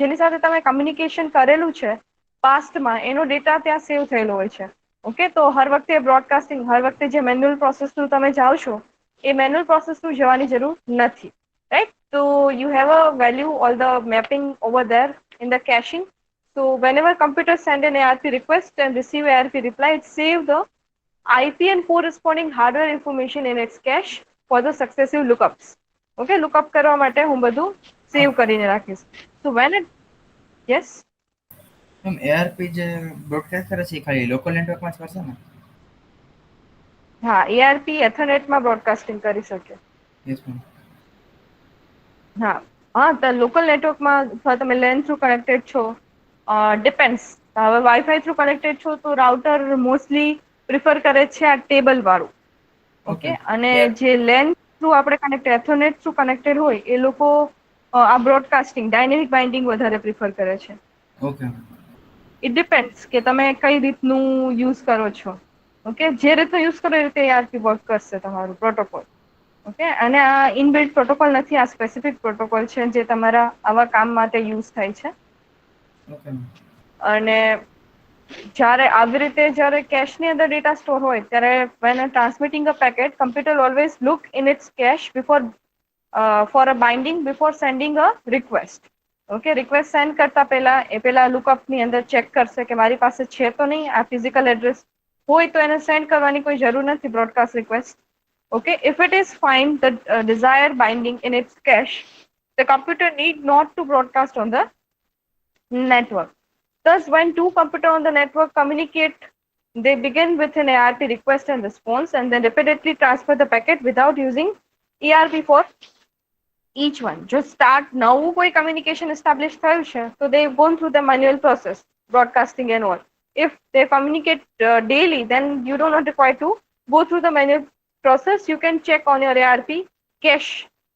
જેની સાથે તમે કમ્યુનિકેશન કરેલું છે પાસ્ટમાં એનો ડેટા ત્યાં સેવ થયેલો હોય છે. ઓકે, તો હર વખતે બ્રોડકાસ્ટિંગ, હર વખતે જે મેન્યુઅલ પ્રોસેસ થ્રુ તમે જાઓ છો એ મેન્યુઅલ પ્રોસેસ થ્રુ જવાની જરૂર નથી. રાઈટ, તો you have a value all the mapping over there in the caching. So whenever computer send an ARP request and receive ARP reply, it save the IP and corresponding hardware information in its cache for the successive lookups. Okay, lookup કરવા માટે હું બધું સેવ કરીને રાખીશ. So when it, yes, ma'am ARP જે broadcast કરે છે એ ખાલી લોકલ નેટવર્કમાં જ કરશે ને? હા, ARP એથરનેટમાં બ્રોડકાસ્ટિંગ કરી શકે. Yes ma'am. હા હા, તો લોકલ નેટવર્કમાં તમે લેન થ્રુ કનેક્ટેડ છો, ડિપેન્ડ્સ. હવે વાઈફાઈ થ્રુ કનેક્ટેડ છો તો રાઉટર મોસ્ટલી પ્રિફર કરે છે આ ટેબલ વાળું. ઓકે, અને જે લેન થ્રુ આપણે કનેક્ટેડ, એથરનેટ થ્રુ કનેક્ટેડ હોય એ લોકો આ બ્રોડકાસ્ટિંગ ડાયનેમિક બાઇન્ડિંગ વધારે પ્રિફર કરે છે. ઓકે. ઇટ ડિપેન્ડ્સ કે તમે કઈ રીતનું યુઝ કરો છો. ઓકે, જે રીતનું યુઝ કરો એ રીતે ARP વર્ક કરશે તમારું પ્રોટોકોલ. ઓકે, અને આ ઇનબિલ્ટ પ્રોટોકોલ નથી, આ સ્પેસિફિક પ્રોટોકોલ છે જે તમારા આવા કામ માટે યુઝ થાય છે. ઓકે. અને જ્યારે આવી રીતે જ્યારે કેશની અંદર ડેટા સ્ટોર હોય ત્યારે when transmitting a packet, computer always look in its cache before for a binding before sending a request. Okay, request send કરતા પહેલા એ પેલા લુકઅપની અંદર ચેક કરશે કે મારી પાસે છે તો નહીં આ ફિઝિકલ એડ્રેસ. હોય તો એને સેન્ડ કરવાની કોઈ જરૂર નથી broadcast request. Okay, if it is find the desired binding in its cache, the computer need not to broadcast on the network. Thus, when two computers on the network communicate, they begin with an ARP request and response and then repeatedly transfer the packet without using ERP for each one. Just start now, koi communication established થયું છે, so they've gone through the manual process, broadcasting and all. If they communicate daily, then you do not require to go through the manual process. You can check on your ARP cache.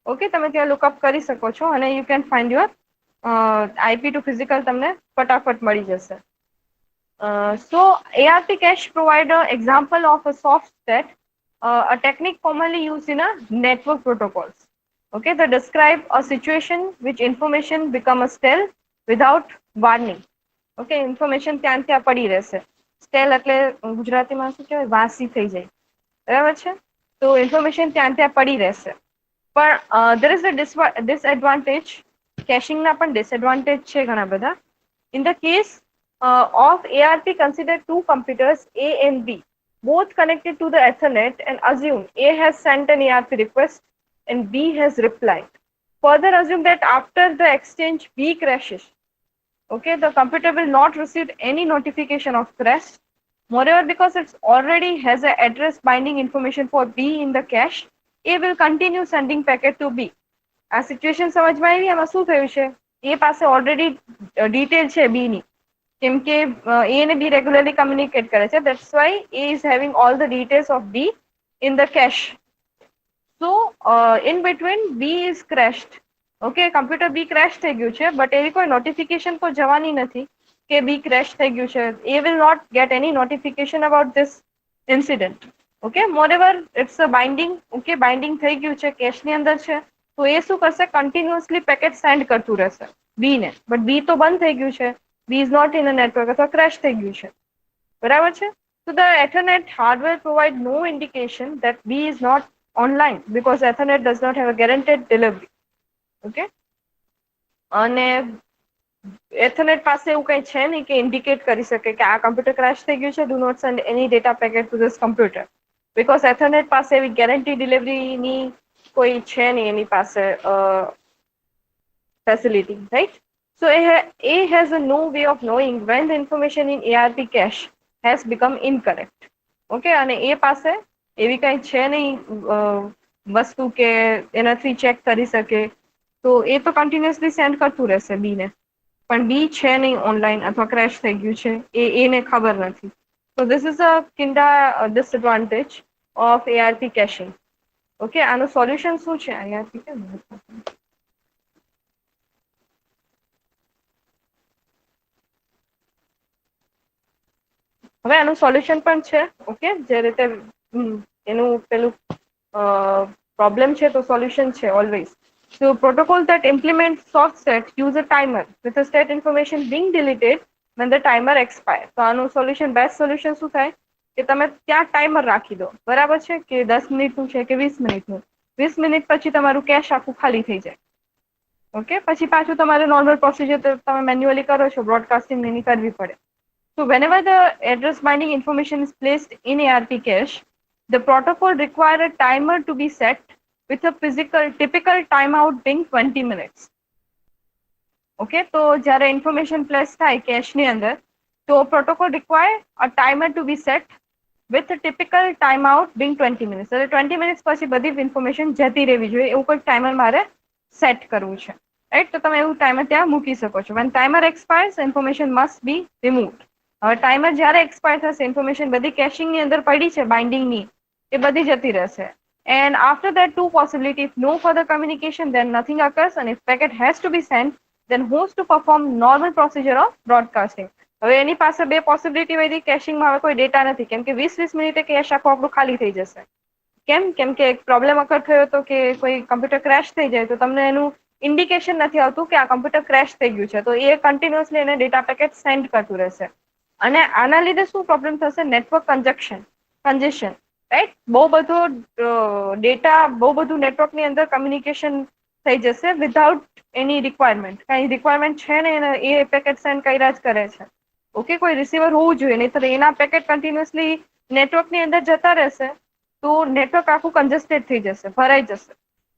Okay, તમે ત્યાં lookup કરી શકો છો અને you can find your IP to physical તમને ફટાફટ મળી જશે. So ARP cache provide an example of a soft state, a technique commonly used in a network protocols. Okay, they describe a situation which information become a stale without warning. Okay, information ત્યાં ત્યાં પડી રહેશે. Stale એટલે ગુજરાતીમાં શું કહેવાય, વાસી થઈ જાય. બરાબર છે? તો ઇન્ફોર્મેશન ત્યાં ત્યાં પડી રહેશે. પણ there is a disadvantage. કેશિંગના પણ ડિસએડવાન્ટેજ છે ઘણા બધા. In the case of ARP, consider two computers A and B, both connected to the Ethernet, and assume A has sent an ARP request and B has replied. Further assume that after the exchange B crashes, okay, the computer will not receive any notification of crash. Moreover, because it already has an address binding information for B in the cache, A will continue sending packet to B. આ situation સમજમાં આવી? આમાં શું થયું છે? એ પાસે already detail છે B ની, કેમ કે A ને B રેગ્યુલરલી કમ્યુનિકેટ કરે છે. That's why A is having all the details of B in the cache. So in between B is crashed. Okay, computer B crash થઈ ગયું છે, but એવી કોઈ નોટિફિકેશન કોઈ જવાની નથી કે B crash થઈ ગયું છે. A will not get any notification about this incident. Okay, moreover, it's a binding. Okay, binding થઈ ગયું છે, cache ની અંદર છે, તો એ શું કરશે? કન્ટિન્યુઅસલી પેકેટ સેન્ડ કરતું રહેશે B ને. બટ B તો બંધ થઈ ગયું છે, B is not in a network અથવા ક્રેશ થઈ ગયું છે. બરાબર છે? So the Ethernet hardware provide no indication that B is not online because Ethernet does not have a guaranteed delivery. Okay, અને એથરનેટ પાસે એવું કંઈ છે નહીં કે ઇન્ડિકેટ કરી શકે કે આ કમ્પ્યુટર ક્રેશ થઈ ગયું છે, do not send any data packet to this computer, because ethernet પાસે એવી ગેરંટી ડિલિવરીની કોઈ છે નહીં એની પાસે facility, right? So A has a no way of knowing when the information in ARP cache has become incorrect. Okay, અને એ પાસે એવી કંઈ છે નહીં વસ્તુ કે એનાથી ચેક કરી શકે. તો એ તો કન્ટિન્યુઅસલી સેન્ડ કરતું રહેશે B ને. પણ બી છે નહીં ઓનલાઈન અથવા ક્રેશ થઈ ગયું છે એને ખબર નથી. So this is a kinda disadvantage of ARP caching. Okay, આનું સોલ્યુશન શું છે ARP કેમ? હવે આનું સોલ્યુશન પણ છે. ઓકે, જે રીતે એનું પેલું પ્રોબ્લેમ છે તો સોલ્યુશન છે always. So protocol that implement soft set use a timer with the state information being deleted when the timer expires. તો આનું સોલ્યુશન બેસ્ટ સોલ્યુશન શું થાય કે તમે ત્યાં ટાઈમર રાખી દો, બરાબર છે, કે 10 મિનિટનું છે કે 20 મિનિટનું. 20 મિનિટ પછી તમારું કેશ આખું ખાલી થઈ જાય. ઓકે, પછી પાછું તમારે નોર્મલ પ્રોસિજર તમે મેન્યુઅલી કરો છો, બ્રોડકાસ્ટિંગ એની કરવી પડે. So whenever the address binding information is placed in ARP cache, the protocol require a timer to be set with a typical timeout being 20 minutes. Okay, તો જ્યારે ઇન્ફોર્મેશન પ્લેસ થાય કેશની અંદર, તો protocol require a timer to be set with a typical timeout being 20 minutes. એટલે 20 minutes પછી બધી information જતી રહેવી જોઈએ એવું કોઈ ટાઈમર મારે સેટ કરવું છે, રાઈટ? તો તમે એવું ટાઈમર ત્યાં મૂકી શકો છો. when timer expires, information must be removed. હવે ટાઈમર જ્યારે એક્સપાયર થશે, ઇન્ફોર્મેશન બધી કેશિંગની અંદર પડી છે બાઇન્ડિંગની, એ બધી જતી રહેશે. And after that, two possibilities: if no further communication, then nothing occurs, and if packet has to be sent, then host to perform normal procedure of broadcasting. હવે એની પાસે બે પોસિબિલિટી વધી, કેશિંગમાં હવે કોઈ ડેટા નથી, કેમ કે 20 મિનિટે કેશ આખું આપણું ખાલી થઈ જશે. કેમ કે એક પ્રોબ્લેમ અકર થયો હતો કે કોઈ કમ્પ્યુટર ક્રેશ થઈ જાય તો તમને એનું ઇન્ડિકેશન નથી આવતું કે આ કમ્પ્યુટર ક્રેશ થઈ ગયું છે, તો એ કન્ટિન્યુઅસલી એને ડેટા પેકેટ સેન્ડ કરતું રહેશે. અને આના લીધે શું પ્રોબ્લેમ થશે? Network congestion, right? બહુ બધો ડેટા, બહુ બધું નેટવર્કની અંદર કમ્યુનિકેશન થઈ જશે વિધાઉટ એની રિક્વાયરમેન્ટ. કઈ રિક્વાયરમેન્ટ છે ને એ પેકેટ સેન્ડ કર્યા જ કરે છે. ઓકે, કોઈ રિસીવર હોવું જોઈએ, નહીં તો એના પેકેટ કન્ટિન્યુઅસલી નેટવર્કની અંદર જતા રહેશે તો નેટવર્ક આખું કન્જેસ્ટેડ થઈ જશે, ભરાઈ જશે,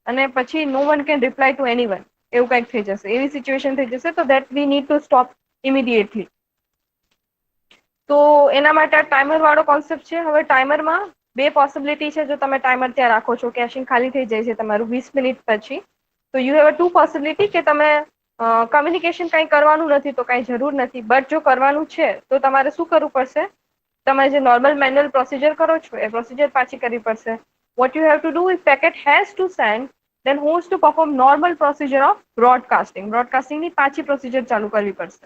અને પછી no one can reply to anyone, એવું કંઈક થઈ જશે, એવી સિચ્યુએશન થઈ જશે. તો that we need to stop immediately. તો એના માટે આ ટાઈમર વાળો કોન્સેપ્ટ છે. હવે ટાઈમરમાં બે પોસિબિલિટી છે. જો તમે ટાઈમર ત્યાં રાખો છો, કેશિંગ ખાલી થઈ જાય છે તમારું 20 મિનિટ પછી, તો યુ હેવ ટુ પોસિબિલિટી કે તમે કમ્યુનિકેશન કંઈ કરવાનું નથી તો કંઈ જરૂર નથી. બટ જો કરવાનું છે તો તમારે શું કરવું પડશે? તમે જે નોર્મલ મેન્યુઅલ પ્રોસિજર કરો છો એ પ્રોસિજર પાછી કરવી પડશે. What you have to do, if packet has two send, then host to perform normal procedure of broadcasting. બ્રોડકાસ્ટિંગની પાછી પ્રોસિજર ચાલુ કરવી પડશે,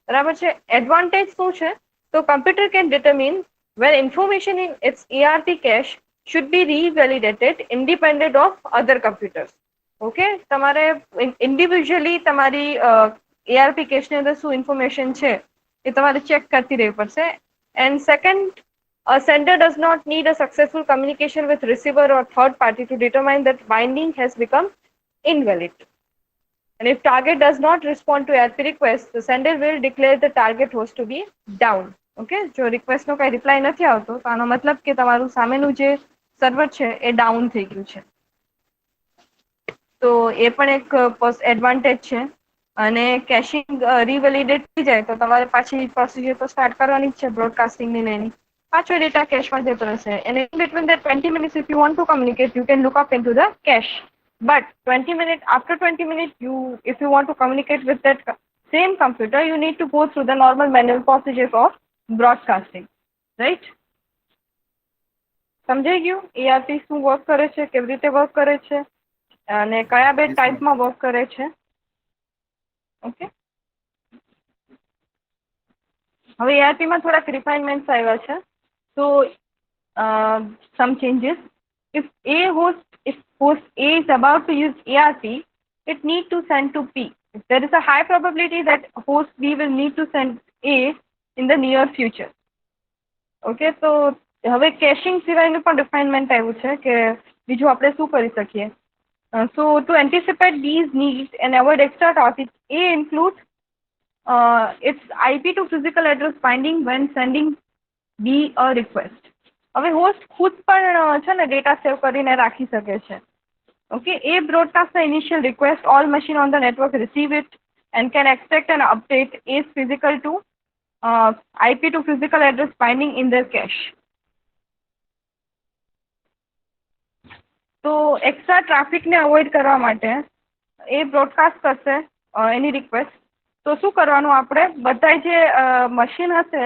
બરાબર છે? એડવાન્ટેજ શું છે? તો computer can determine when information in its ARP cache should be revalidated independent of other computers. Okay, તમારે ઇન્ડિવિજ્યુઅલી તમારી ARP કેશની અંદર શું ઇન્ફોર્મેશન છે એ તમારે ચેક કરતી રહેવી પડશે. And second, a sender does not need a successful communication with receiver or third party to determine that binding has become invalid. And if target does not respond to ARP request, the sender will declare the target host to be down. Okay, જો રિક્વેસ્ટનો કઈ reply નથી આવતો તો આનો મતલબ કે તમારું સામેનું જે સર્વર છે એ ડાઉન થઈ ગયું છે. તો એ પણ એક એડવાન્ટેજ છે. અને કેશિંગ રીવેલિડેટ થઈ જાય તો તમારે પાછી પ્રોસિજર તો સ્ટાર્ટ કરવાની જ છે બ્રોડકાસ્ટિંગની ને એની. પાછો ડેટા કેશમાં જતો રહેશે. And in between that 20 minutes, if you want to communicate, you can look up into the cache. But 20 minutes, after 20 minutes, if you want to communicate with that same computer, you need to go through the normal manual procedures of broadcasting, right? સમજાઈ ગયું ARP શું work કરે છે, કેવી રીતે work કરે છે, અને કયા બે ટાઈપમાં વર્ક કરે છે? ઓકે, હવે ARP માં થોડાક રિફાઇનમેન્ટ્સ આવ્યા છે. તો some changes. If host A is about to use ARP, it need to send to P. There is a high probability that host B will need to send A in the near future. Okay, તો હવે કેશિંગ સિવાયનું પણ refinement આવ્યું છે કે બીજું આપણે શું કરી શકીએ? So to anticipate these needs and avoid extra traffic, A includes its IP to physical address binding when sending B a request. હવે હોસ્ટ ખુદ પણ છે ને ડેટા સેવ કરીને રાખી શકે છે. Okay, A broadcast the initial request, all machine on the network receive it and can extract and update A's physical to IP to physical address binding in their cache. તો extra ટ્રાફિકને avoid કરવા માટે એ broadcast કરશે એની request. તો તો શું કરવાનું, આપણે બધા જે મશીન હશે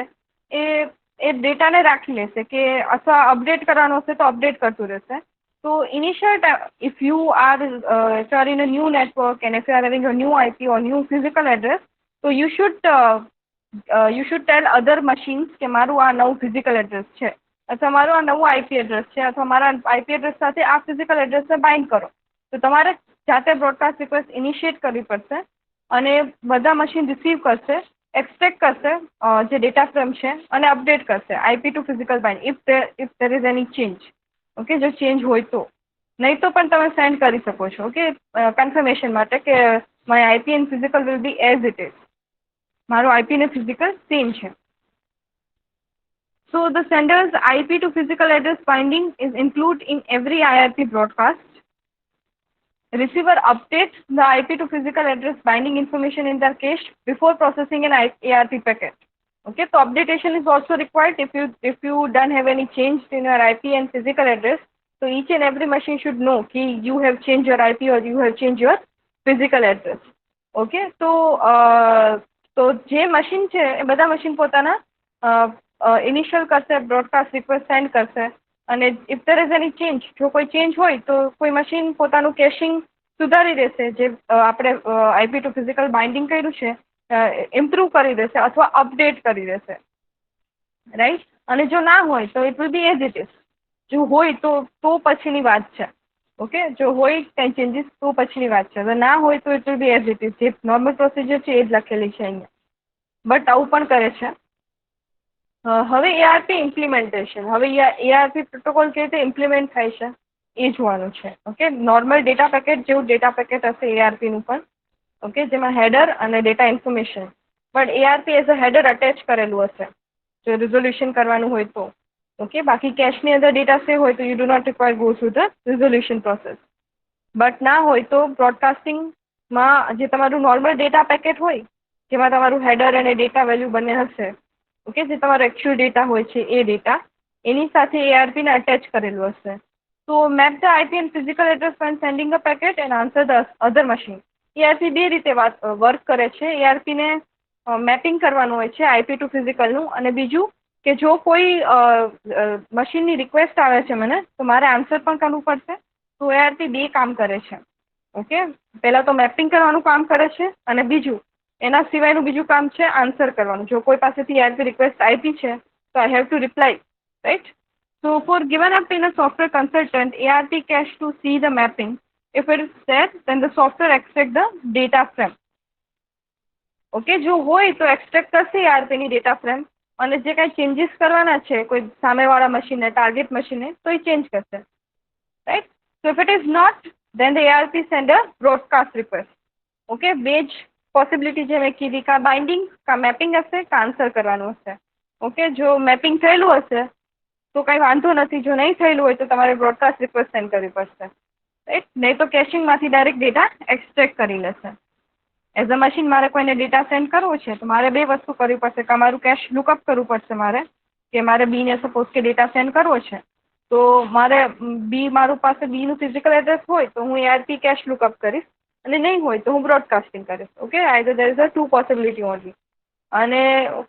એ ડેટાને રાખી લેશે કે અથવા અપડેટ કરવાનો હશે તો અપડેટ કરતું રહેશે. તો initial if you are in a new network and if you are having a new IP or new physical address, so you should tell other machines કે મારું આ નવું ફિઝિકલ એડ્રેસ છે અથવા મારું આ નવું આઈપી એડ્રેસ છે અથવા મારા આઈપી એડ્રેસ સાથે આ ફિઝિકલ એડ્રેસને બાઇન્ડ કરો. તો તમારે જાતે બ્રોડકાસ્ટ રિક્વેસ્ટ ઇનિશિએટ કરવી પડશે અને બધા મશીન રિસીવ કરશે, એક્સટ્રેક્ટ કરશે જે ડેટા ફ્રેમ છે અને અપડેટ કરશે IP to physical bind if there is any change. Okay, જો ચેન્જ હોય તો, નહીં તો પણ તમે સેન્ડ કરી શકો છો. ઓકે, કન્ફર્મેશન માટે કે my IP and physical will be as it is, મારું આઈપી ને ફિઝિકલ સેમ છે. So the sender's IP to physical address binding is included in every IRP broadcast. Receiver updates the IP to physical address binding information in their cache before processing an ARP packet. Okay, so updatation is also required if you don't have any change in your IP and physical address. So each and every machine should know that you have changed your IP or you have changed your physical address. Okay, so જે machine છે એ બધા machine પોતાના initial કરશે, broadcast request send કરશે અને if there is any change, જો કોઈ change હોય તો કોઈ મશીન પોતાનું કેશિંગ સુધારી દેશે, જે આપણે આઈપી ટુ ફિઝિકલ બાઇન્ડિંગ કર્યું છે ઇમ્પ્રૂવ કરી દેશે અથવા અપડેટ કરી દેશે, રાઈટ. અને જો ના હોય તો it will be as it is. જો હોય તો પછીની વાત છે. ઓકે, જો હોય કંઈ ચેન્જીસ તો પછીની વાત છે, જો ના હોય તો it will be as it is. જે નોર્મલ પ્રોસિજર છે એ જ લખેલી છે અહીંયા, બટ આવું પણ કરે છે. હવે એઆરપી ઇમ્પ્લિમેન્ટેશન, હવે એઆરપી પ્રોટોકોલ કેવી રીતે ઇમ્પ્લિમેન્ટ થાય છે એ જોવાનું છે. ઓકે, નોર્મલ ડેટા પેકેટ જેવું ડેટા પેકેટ હશે એઆરપીનું પણ. ઓકે, જેમાં હેડર અને ડેટા ઇન્ફોર્મેશન, પણ એઆરપી એઝ અ હેડર અટેચ કરેલું હશે જો રિઝોલ્યુશન કરવાનું હોય તો. ઓકે, બાકી કેશની અંદર ડેટા સેવ હોય તો you do not require go through the resolution process. But ના હોય તો બ્રોડકાસ્ટિંગમાં જે તમારું નોર્મલ ડેટા પેકેટ હોય જેમાં તમારું હેડર અને ડેટા વેલ્યુ બંને હશે, ઓકે, જે તમારો એકચ્યુઅલ ડેટા હોય છે એ ડેટા એની સાથે એઆરપીને અટેચ કરેલું હશે. તો map the IP and physical address when sending a packet and answer the other machine. ARP બે રીતે વર્ક કરે છે. એઆરપીને મેપિંગ કરવાનું હોય છે આઈપી ટુ ફિઝિકલનું, અને બીજું કે જો કોઈ મશીનની રિક્વેસ્ટ આવે છે મને તો મારે આન્સર પણ કરવું પડશે. તો એઆરપી બે કામ કરે છે. ઓકે, પહેલાં તો મેપિંગ કરવાનું કામ કરે છે અને બીજું એના સિવાયનું બીજું કામ છે આન્સર કરવાનું. જો કોઈ પાસેથી એઆરપી રિક્વેસ્ટ આપી છે તો I have to reply, right. So for given up in a software consultant, ARP cache to see the mapping. If it is there, then the software extract the data frame. Okay, જો હોય તો extract કરશે ARP ની data frame અને જે કાંઈ changes કરવાના છે કોઈ સામેવાળા મશીનને, ટાર્ગેટ મશીનને, તો એ ચેન્જ કરશે, right. So if it is not, then the ARP send a broadcast request. Okay, બે જ પોસિબિલિટી જે મેં કીધી, કાં બાઇન્ડિંગ કાં મેપિંગ હશે કાં આન્સર કરવાનું હશે. ઓકે, જો મેપિંગ થયેલું હશે તો કાંઈ વાંધો નથી, જો નહીં થયેલું હોય તો તમારે બ્રોડકાસ્ટ રિક્વેસ્ટ સેન્ડ કરવી પડશે, રાઈટ. નહીં તો કેશિંગમાંથી ડાયરેક્ટ ડેટા એક્સટ્રેક્ટ કરી લેશે. એઝ અ મશીન મારે કોઈને ડેટા સેન્ડ કરવો છે તો મારે બે વસ્તુ કરવી પડશે. કાં મારું કેશ લુકઅપ કરવું પડશે મારે, કે મારે બીને સપોઝ કે ડેટા સેન્ડ કરવો છે તો મારે મારું પાસે બીનું ફિઝિકલ એડ્રેસ હોય તો હું એઆરપી કેશ લુકઅપ કરીશ, અને નહીં હોય તો હું બ્રોડકાસ્ટિંગ કરીશ. Okay, either there is a two possibility only. અને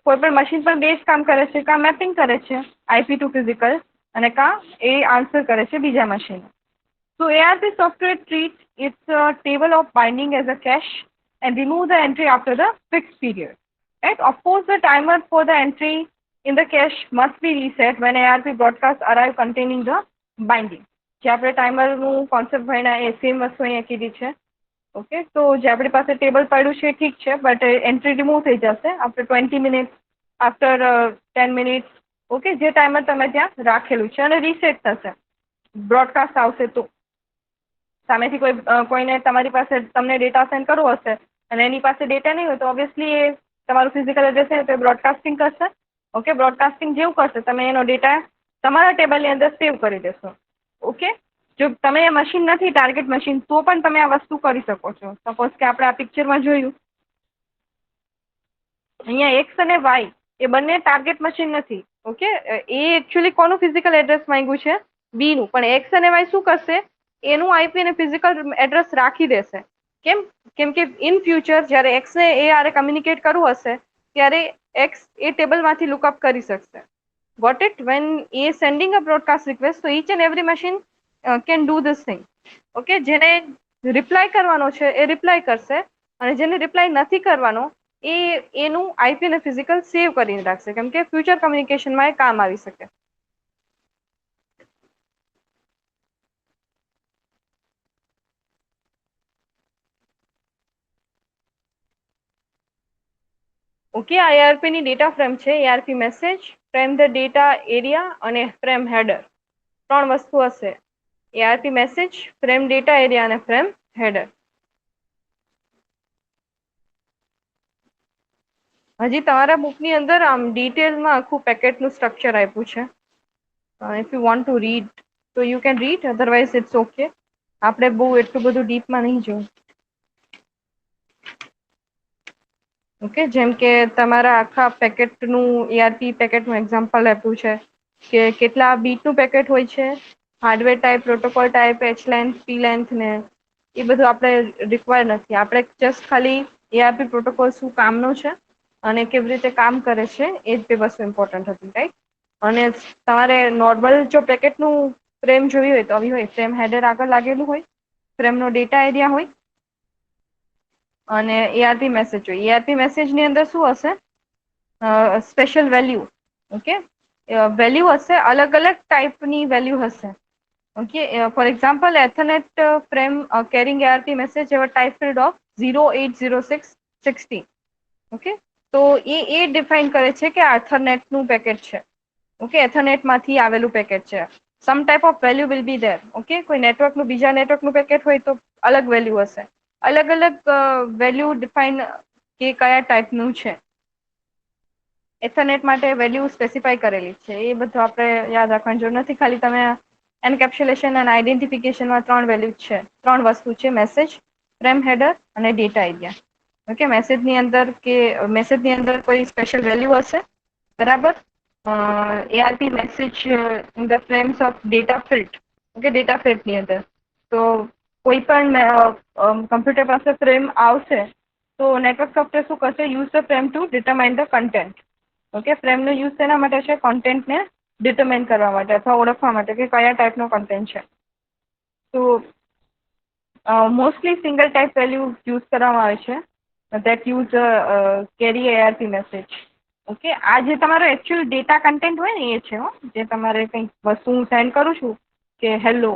કોઈ પણ મશીન પણ બે જ કામ કરે છે, કાં મેપિંગ કરે છે આઈપી ટુ ફિઝિકલ અને કાં એ આન્સર કરે છે બીજા machine. So ARP software treats its table of binding as a cache and remove the entry after the fixed period. Right? Of course, the timer for the entry in the cache must be reset when ARP broadcast arrive containing the binding. જે આપણે ટાઈમરનું concept ભણ્યા એ same વસ્તુ અહીંયા કીધી છે. Okay, તો જે આપણી પાસે ટેબલ પડ્યું છે ઠીક છે, બટ એન્ટ્રી રિમૂવ થઈ જશે after 20 minutes, after 10 minutes. Okay, જે ટાઈમર તમે ત્યાં રાખેલું છે અને રીસેટ થશે બ્રોડકાસ્ટ આવશે તો. સામેથી કોઈને તમારી પાસે તમને ડેટા સેન્ડ કરવો હશે અને એની પાસે ડેટા નહીં હોય તો ઓબ્વિયસલી એ તમારું ફિઝિકલ એડ્રેસ છે તો એ બ્રોડકાસ્ટિંગ કરશે. ઓકે, બ્રોડકાસ્ટિંગ જેવું કરશે તમે એનો ડેટા તમારા ટેબલની અંદર સેવ કરી દેશો. ઓકે, જો તમે એ મશીન નથી ટાર્ગેટ મશીન તો પણ તમે આ વસ્તુ કરી શકો છો. સપોઝ કે આપણે આ પિક્ચરમાં જોયું અહીંયા એક્સ અને વાય એ બંને ટાર્ગેટ મશીન નથી. ઓકે, એ એકચ્યુઅલી કોનું ફિઝિકલ એડ્રેસ માંગ્યું છે? બીનું. પણ એક્સ અને વાય શું કરશે? એનું આઈપી અને ફિઝિકલ એડ્રેસ રાખી દેશે. કેમ કે ઇન ફ્યુચર જ્યારે એક્સ ને એ આરે કમ્યુનિકેટ કરવું હશે ત્યારે એક્સ એ ટેબલમાંથી લુકઅપ કરી શકશે. Got it? When A sending a broadcast request, તો each and every machine can do this thing. Okay, જેને રિપ્લાય કરવાનો છે એ રિપ્લાય કરશે, અને જેને રિપ્લાય નથી કરવાનો એ એનું આઈપી અને ફિઝિકલ સેવ કરીને રાખશે, કેમ કે ફ્યુચર કમ્યુનિકેશનમાં એ કામ આવી શકે. ઓકે, આ ARP ની ડેટા ફ્રેમ છે. ARP message, frame the data area અને ફ્રેમ હેડર. 3 વસ્તુ હશે: ARP message, frame data area અને ફ્રેમ હેડર. હજી તમારા બુકની અંદર આમ ડિટેલમાં આખું પેકેટનું સ્ટ્રક્ચર આપ્યું છે. If you want to read તો you can read, otherwise it's okay. આપણે બહુ એટલું બધું ડીપમાં નહીં જોયું. ઓકે, જેમ કે તમારા આખા પેકેટનું ARP પેકેટનું એક્ઝામ્પલ આપ્યું છે કે કેટલા બીટનું પેકેટ હોય છે, hardware type, protocol type, H length, P length ને એ બધું આપણે રિક્વાયર નથી. આપણે જસ્ટ ખાલી ARP પ્રોટોકોલ શું કામનો છે અને કેવી રીતે કામ કરે છે એ જ બે વસ્તુ ઇમ્પોર્ટન્ટ હતી, રાઈટ? અને તમારે નોર્મલ જો પેકેટનું ફ્રેમ જોવી હોય તો આવી હોય. ફ્રેમ હેડર આગળ લાગેલું હોય, ફ્રેમનો ડેટા એરિયા હોય અને ARP મેસેજ જોઈએ. ARP મેસેજની અંદર શું હશે? Special value. ઓકે, વેલ્યુ હશે, અલગ અલગ ટાઈપની વેલ્યુ હશે. Okay, for example, ethernet frame carrying ARP message ever type field of 080616. Okay, તો એ ડિફાઇન કરે છે કે આ એથરનેટનું પેકેટ છે. ઓકે, એથરનેટમાંથી આવેલું પેકેટ છે. Some type of value will be there. Okay, કોઈ નેટવર્કનું, બીજા નેટવર્કનું પેકેટ હોય તો અલગ વેલ્યુ હશે. અલગ અલગ વેલ્યુ ડિફાઇન કે કયા ટાઈપનું છે. એથરનેટ માટે વેલ્યુ સ્પેસિફાઈ કરેલી છે. એ બધું આપણે યાદ રાખવાની જરૂર નથી. ખાલી તમે એન્કેપ્સ્યુલેશન અને આઈડેન્ટિફિકેશનમાં 3 વેલ્યુ છે, 3 વસ્તુ છે: મેસેજ, ફ્રેમ હેડર અને ડેટા એરિયા. ઓકે, મેસેજની અંદર કોઈ સ્પેશિયલ વેલ્યુ હશે, બરાબર? ARP message in the frames of data field. Okay, data ફિલ્ડની અંદર તો કોઈ પણ કમ્પ્યુટર પાસે ફ્રેમ આવશે તો નેટવર્ક સોફ્ટવેર શું કરશે? Use the frame to determine the content. Okay, ફ્રેમનો યુઝ તેના માટે છે કોન્ટેન્ટને ડિટરમાઇન કરવા માટે અથવા ઓળખવા માટે કે કયા ટાઈપનો કન્ટેન્ટ છે. તો mostly single type value use કરવામાં આવે છે, that use carry ARP message. Okay, આ જે તમારો એકચ્યુઅલ ડેટા કન્ટેન્ટ હોય ને એ છે. જે તમારે કંઈક વસ્તુ હું સેન્ડ કરું છું કે હેલો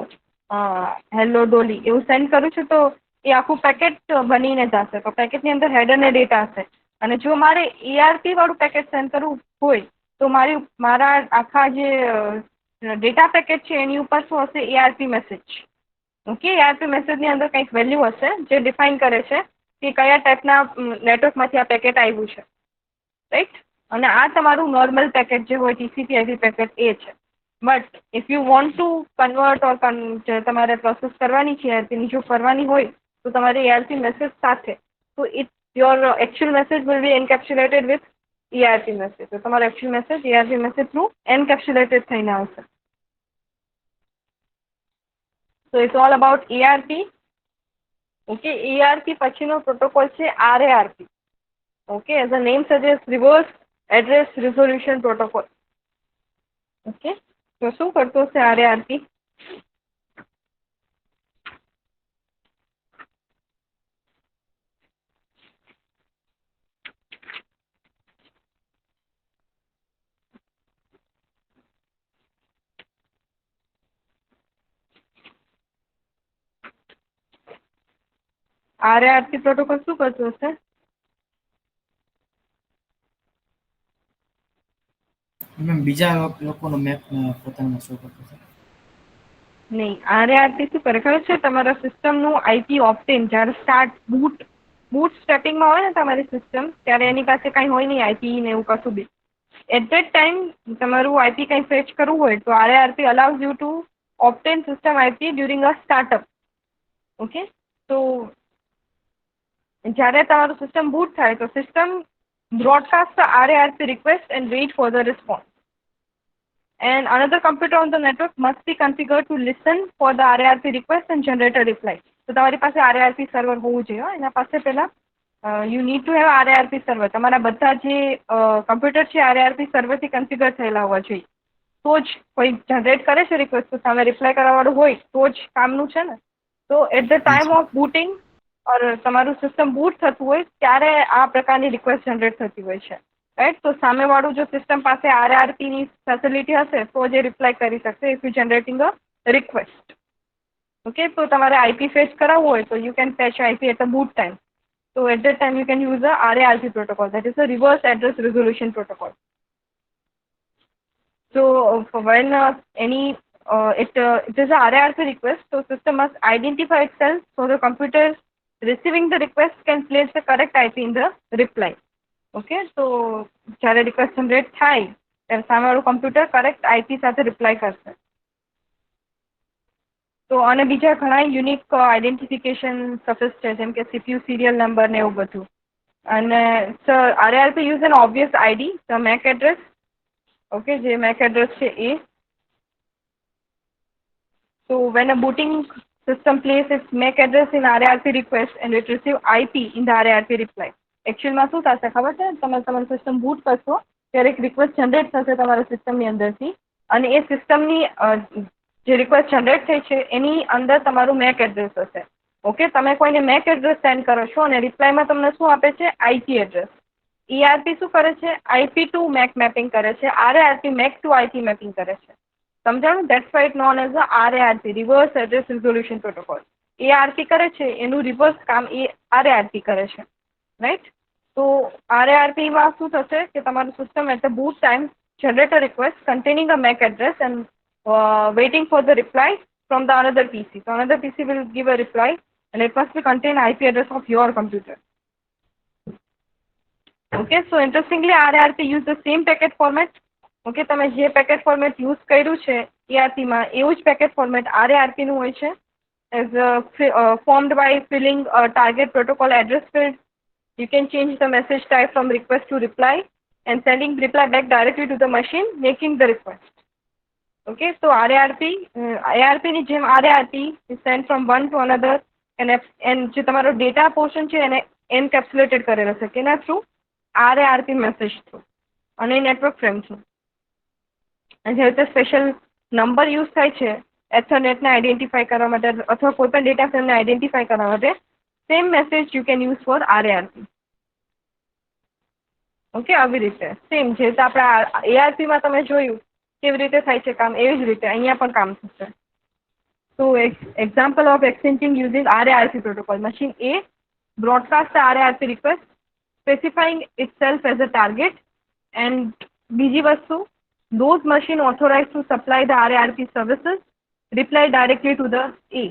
ડોલી એવું સેન્ડ કરું છું તો એ આખું પેકેટ બનીને જશે. તો પેકેટની અંદર હેડર ને ડેટા હશે. અને જો મારે ARP વાળું પેકેટ સેન્ડ કરવું હોય તો મારા આખા જે ડેટા પેકેટ છે એની ઉપર શું હશે? ARP message. ઓકે, ARP મેસેજની અંદર કંઈક વેલ્યુ હશે જે ડિફાઇન કરે છે કે કયા ટાઈપના નેટવર્કમાંથી આ પેકેટ આવ્યું છે, રાઈટ? અને આ તમારું નોર્મલ પેકેટ જે હોય, TCP/IP પેકેટ, એ છે. But if you want to convert or તમારે પ્રોસેસ કરવાની છે, તેની જો કરવાની હોય તો તમારે ARP મેસેજ સાથે, તો your actual message will be encapsulated with ARP message. તો તમારો actual message ARP message through encapsulated થઈને આવશે. So it's all about ARP. Okay, ARP પછીનો પ્રોટોકોલ છે RARP. Okay, as the name suggests, reverse address resolution protocol. Okay, તો શું કરતો છે RARP? RARP પ્રોટોકોલ શું કરતો હશે? મેમ બીજા લોકોનો મેપ પોતાનો શો કરતો છે. નહીં, RARP શું કરે ખબર છે? તમારા સિસ્ટમનું IP ઓપ્ટેન જ્યારે બૂટ સ્ટેપિંગમાં હોય ને તમારી સિસ્ટમ, ત્યારે એની પાસે કાંઈ હોય નહીં IP ને એવું કશું બી. એટ ધેટ ટાઈમ તમારું IP કંઈ ફેચ કરવું હોય તો RARP allows you to obtain system IP during a startup. Okay, તો જ્યારે તમારું સિસ્ટમ બૂટ થાય તો system broadcast the RARP request and wait for the response. And another computer on the network must be configured to listen for the RARP request and generate a reply. તો તમારી પાસે આરએઆરપી server હોવું જોઈએ હો. એના પાસે પહેલા you need to have RARP server. તમારા બધા જે કમ્પ્યુટર છે આરએઆરપી સર્વરથી કન્ફિગર થયેલા હોવા જોઈએ. તો જ કોઈ જનરેટ કરે છે રિક્વેસ્ટ તો સામે રિપ્લાય કરવાવાળું હોય તો જ કામનું છે ને. તો એટ ધ ટાઈમ ઓફ બૂટિંગ ઓર તમારું સિસ્ટમ બૂટ થતું હોય ત્યારે આ પ્રકારની રિક્વેસ્ટ જનરેટ થતી હોય છે, રાઈટ. તો સામેવાળું જો સિસ્ટમ પાસે આરએઆરપીની ફેસિલિટી હશે તો જ એ રિપ્લાય કરી શકશે if you generating a request. Okay, તો તમારે આઈપી ફેચ કરાવવું હોય તો you can fetch IP at the boot time. So at that time you can use the RARP protocol, that is the reverse address resolution protocol. So when it is a RARP request, so system must identify itself so the computer receiving the request can place the correct IP in the reply. Okay, so જ્યારે request generate થાય ત્યારે સામેવાળું computer correct IP સાથે reply કરશે. તો અને બીજા ઘણા unique identification suffix છે જેમ કે સીપીયુ સિરિયલ નંબર ને એવું બધું. અને RARP use an obvious ID the MAC address. Okay, જે મેક એડ્રેસ છે એ. So when a booting system places its MAC address in RARP request and it receive IP in the RARP reply. એકચ્યુઅલમાં શું થશે ખબર છે? તમે તમારું system boot કરશો ત્યારે એક રિક્વેસ્ટ જનરેટ થશે તમારા સિસ્ટમની અંદરથી અને એ સિસ્ટમની જે રિક્વેસ્ટ જનરેટ થઈ છે એની અંદર તમારું મેક એડ્રેસ હશે. ઓકે, તમે કોઈને મેક એડ્રેસ સેન્ડ કરો છો અને રિપ્લાયમાં તમને શું આપે છે? IP address. ERP શું કરે છે? IP ટુ મેક મેપિંગ કરે છે. RARP MAC to IP mapping કરે છે. સમજાણું? That's why it known as a RARP, reverse address resolution protocol. ARP કરે છે એનું રિવર્સ કામ એ RARP કરે છે, રાઈટ. તો RARPમાં શું થશે કે તમારું system at the boot time generate a request containing a MAC address and waiting for the reply from the another PC. So another PC will give a reply and it must be contain IP address of your computer. Okay, so interestingly RARP use the same packet format. Okay, તમે જે packet format use કર્યું છે ERPમાં એવું જ packet format RARPનું હોય છે. As formed by filling a target protocol address field. You can change the message type from request to reply and sending reply back directly to the machine making the request. Okay, so ARP ની જેમ RARP is sent from one to another and જે તમારો data portion છે એને encapsulated કરેલો છે કેના through? RARP message through અને નેટવર્ક ફ્રેમ થ્રુ. જે રીતે સ્પેશિયલ નંબર યુઝ થાય છે એથરનેટને આઈડેન્ટિફાઈ કરવા માટે અથવા કોઈ પણ ડેટા ફ્રેમને આઈડેન્ટિફાઈ કરવા માટે, same message you can use for RARP. Okay, આવી રીતે સેમ જે રીતે આપણે ARPમાં તમે જોયું કેવી રીતે થાય છે કામ એવી જ રીતે અહીંયા પણ કામ થશે. So example of exchanging using RARP protocol. Machine A broadcast the RARP request specifying itself as a target and બીજી વસ્તુ those machine authorized to supply the RARP services reply directly to the A.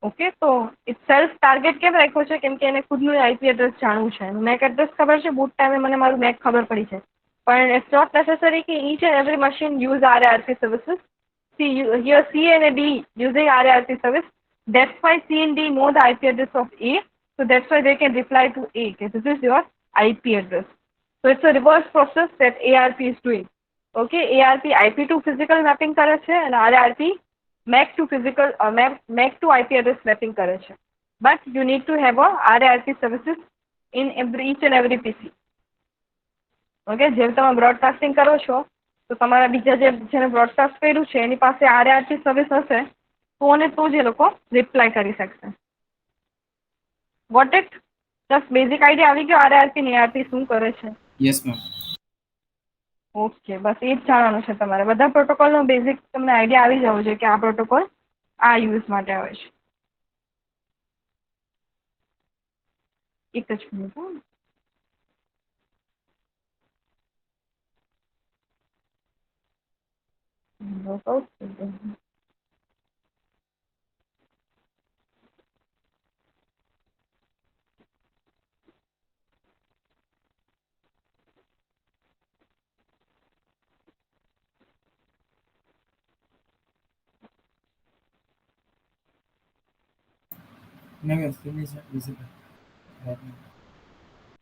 Okay, તો it self target કેમ રાખ્યો છે? કેમ કે એને ખુદનું IP address જાણવું છે. મેક એડ્રેસ ખબર છે, બૂટ ટાઈમે મને મારું મેક ખબર પડી છે, પણ ઇટ્સ નોટ નેસેસરી કે each and every machine use RARP services. See, here C and D using RARP service. That's why C and D know the IP address of A. So that's why they can reply to A. Okay, this is your IP address. So it's a reverse process that ARP is doing. Okay, ARP IP to physical mapping કરે છે અને RARP MAC to physical MAC to IP address mapping કરે છે. But you need to have a RARP services in each and every PC. Okay, જેમ તમે broadcasting કરો છો તો તમારા બીજા જેને બ્રોડકાસ્ટ કર્યું છે એની પાસે RARP સર્વિસ હશે તો ને તો જ એ લોકો રિપ્લાય કરી શકશે. What it? Just basic idea આવી ગયો RARP ને ARP શું કરે છે? Yes ma'am. ઓકે, બસ એ જ જાણવાનું છે તમારે. બધા પ્રોટોકોલનો બેઝિક તમને આઈડિયા આવી જવો જોઈએ કે આ પ્રોટોકોલ આ યુઝ માટે આવે છે. એક જ minute. Ma'am screen is not visible.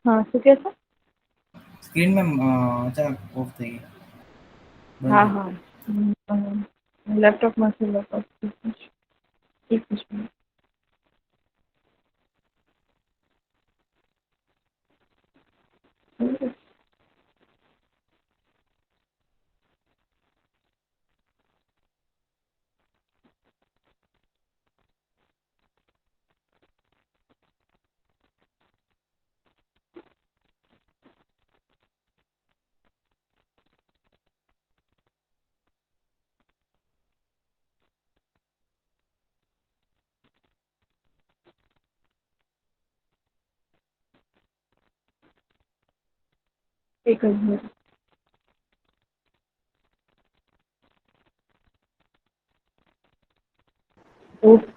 હા, શું કહેશો? સ્ક્રીન મેમ અચાનક ઓફ થઈ ગઈ. હા હા, લેપટોપમાંથી એક જ મિનિટ. એક જ મિનિટ. ઓકે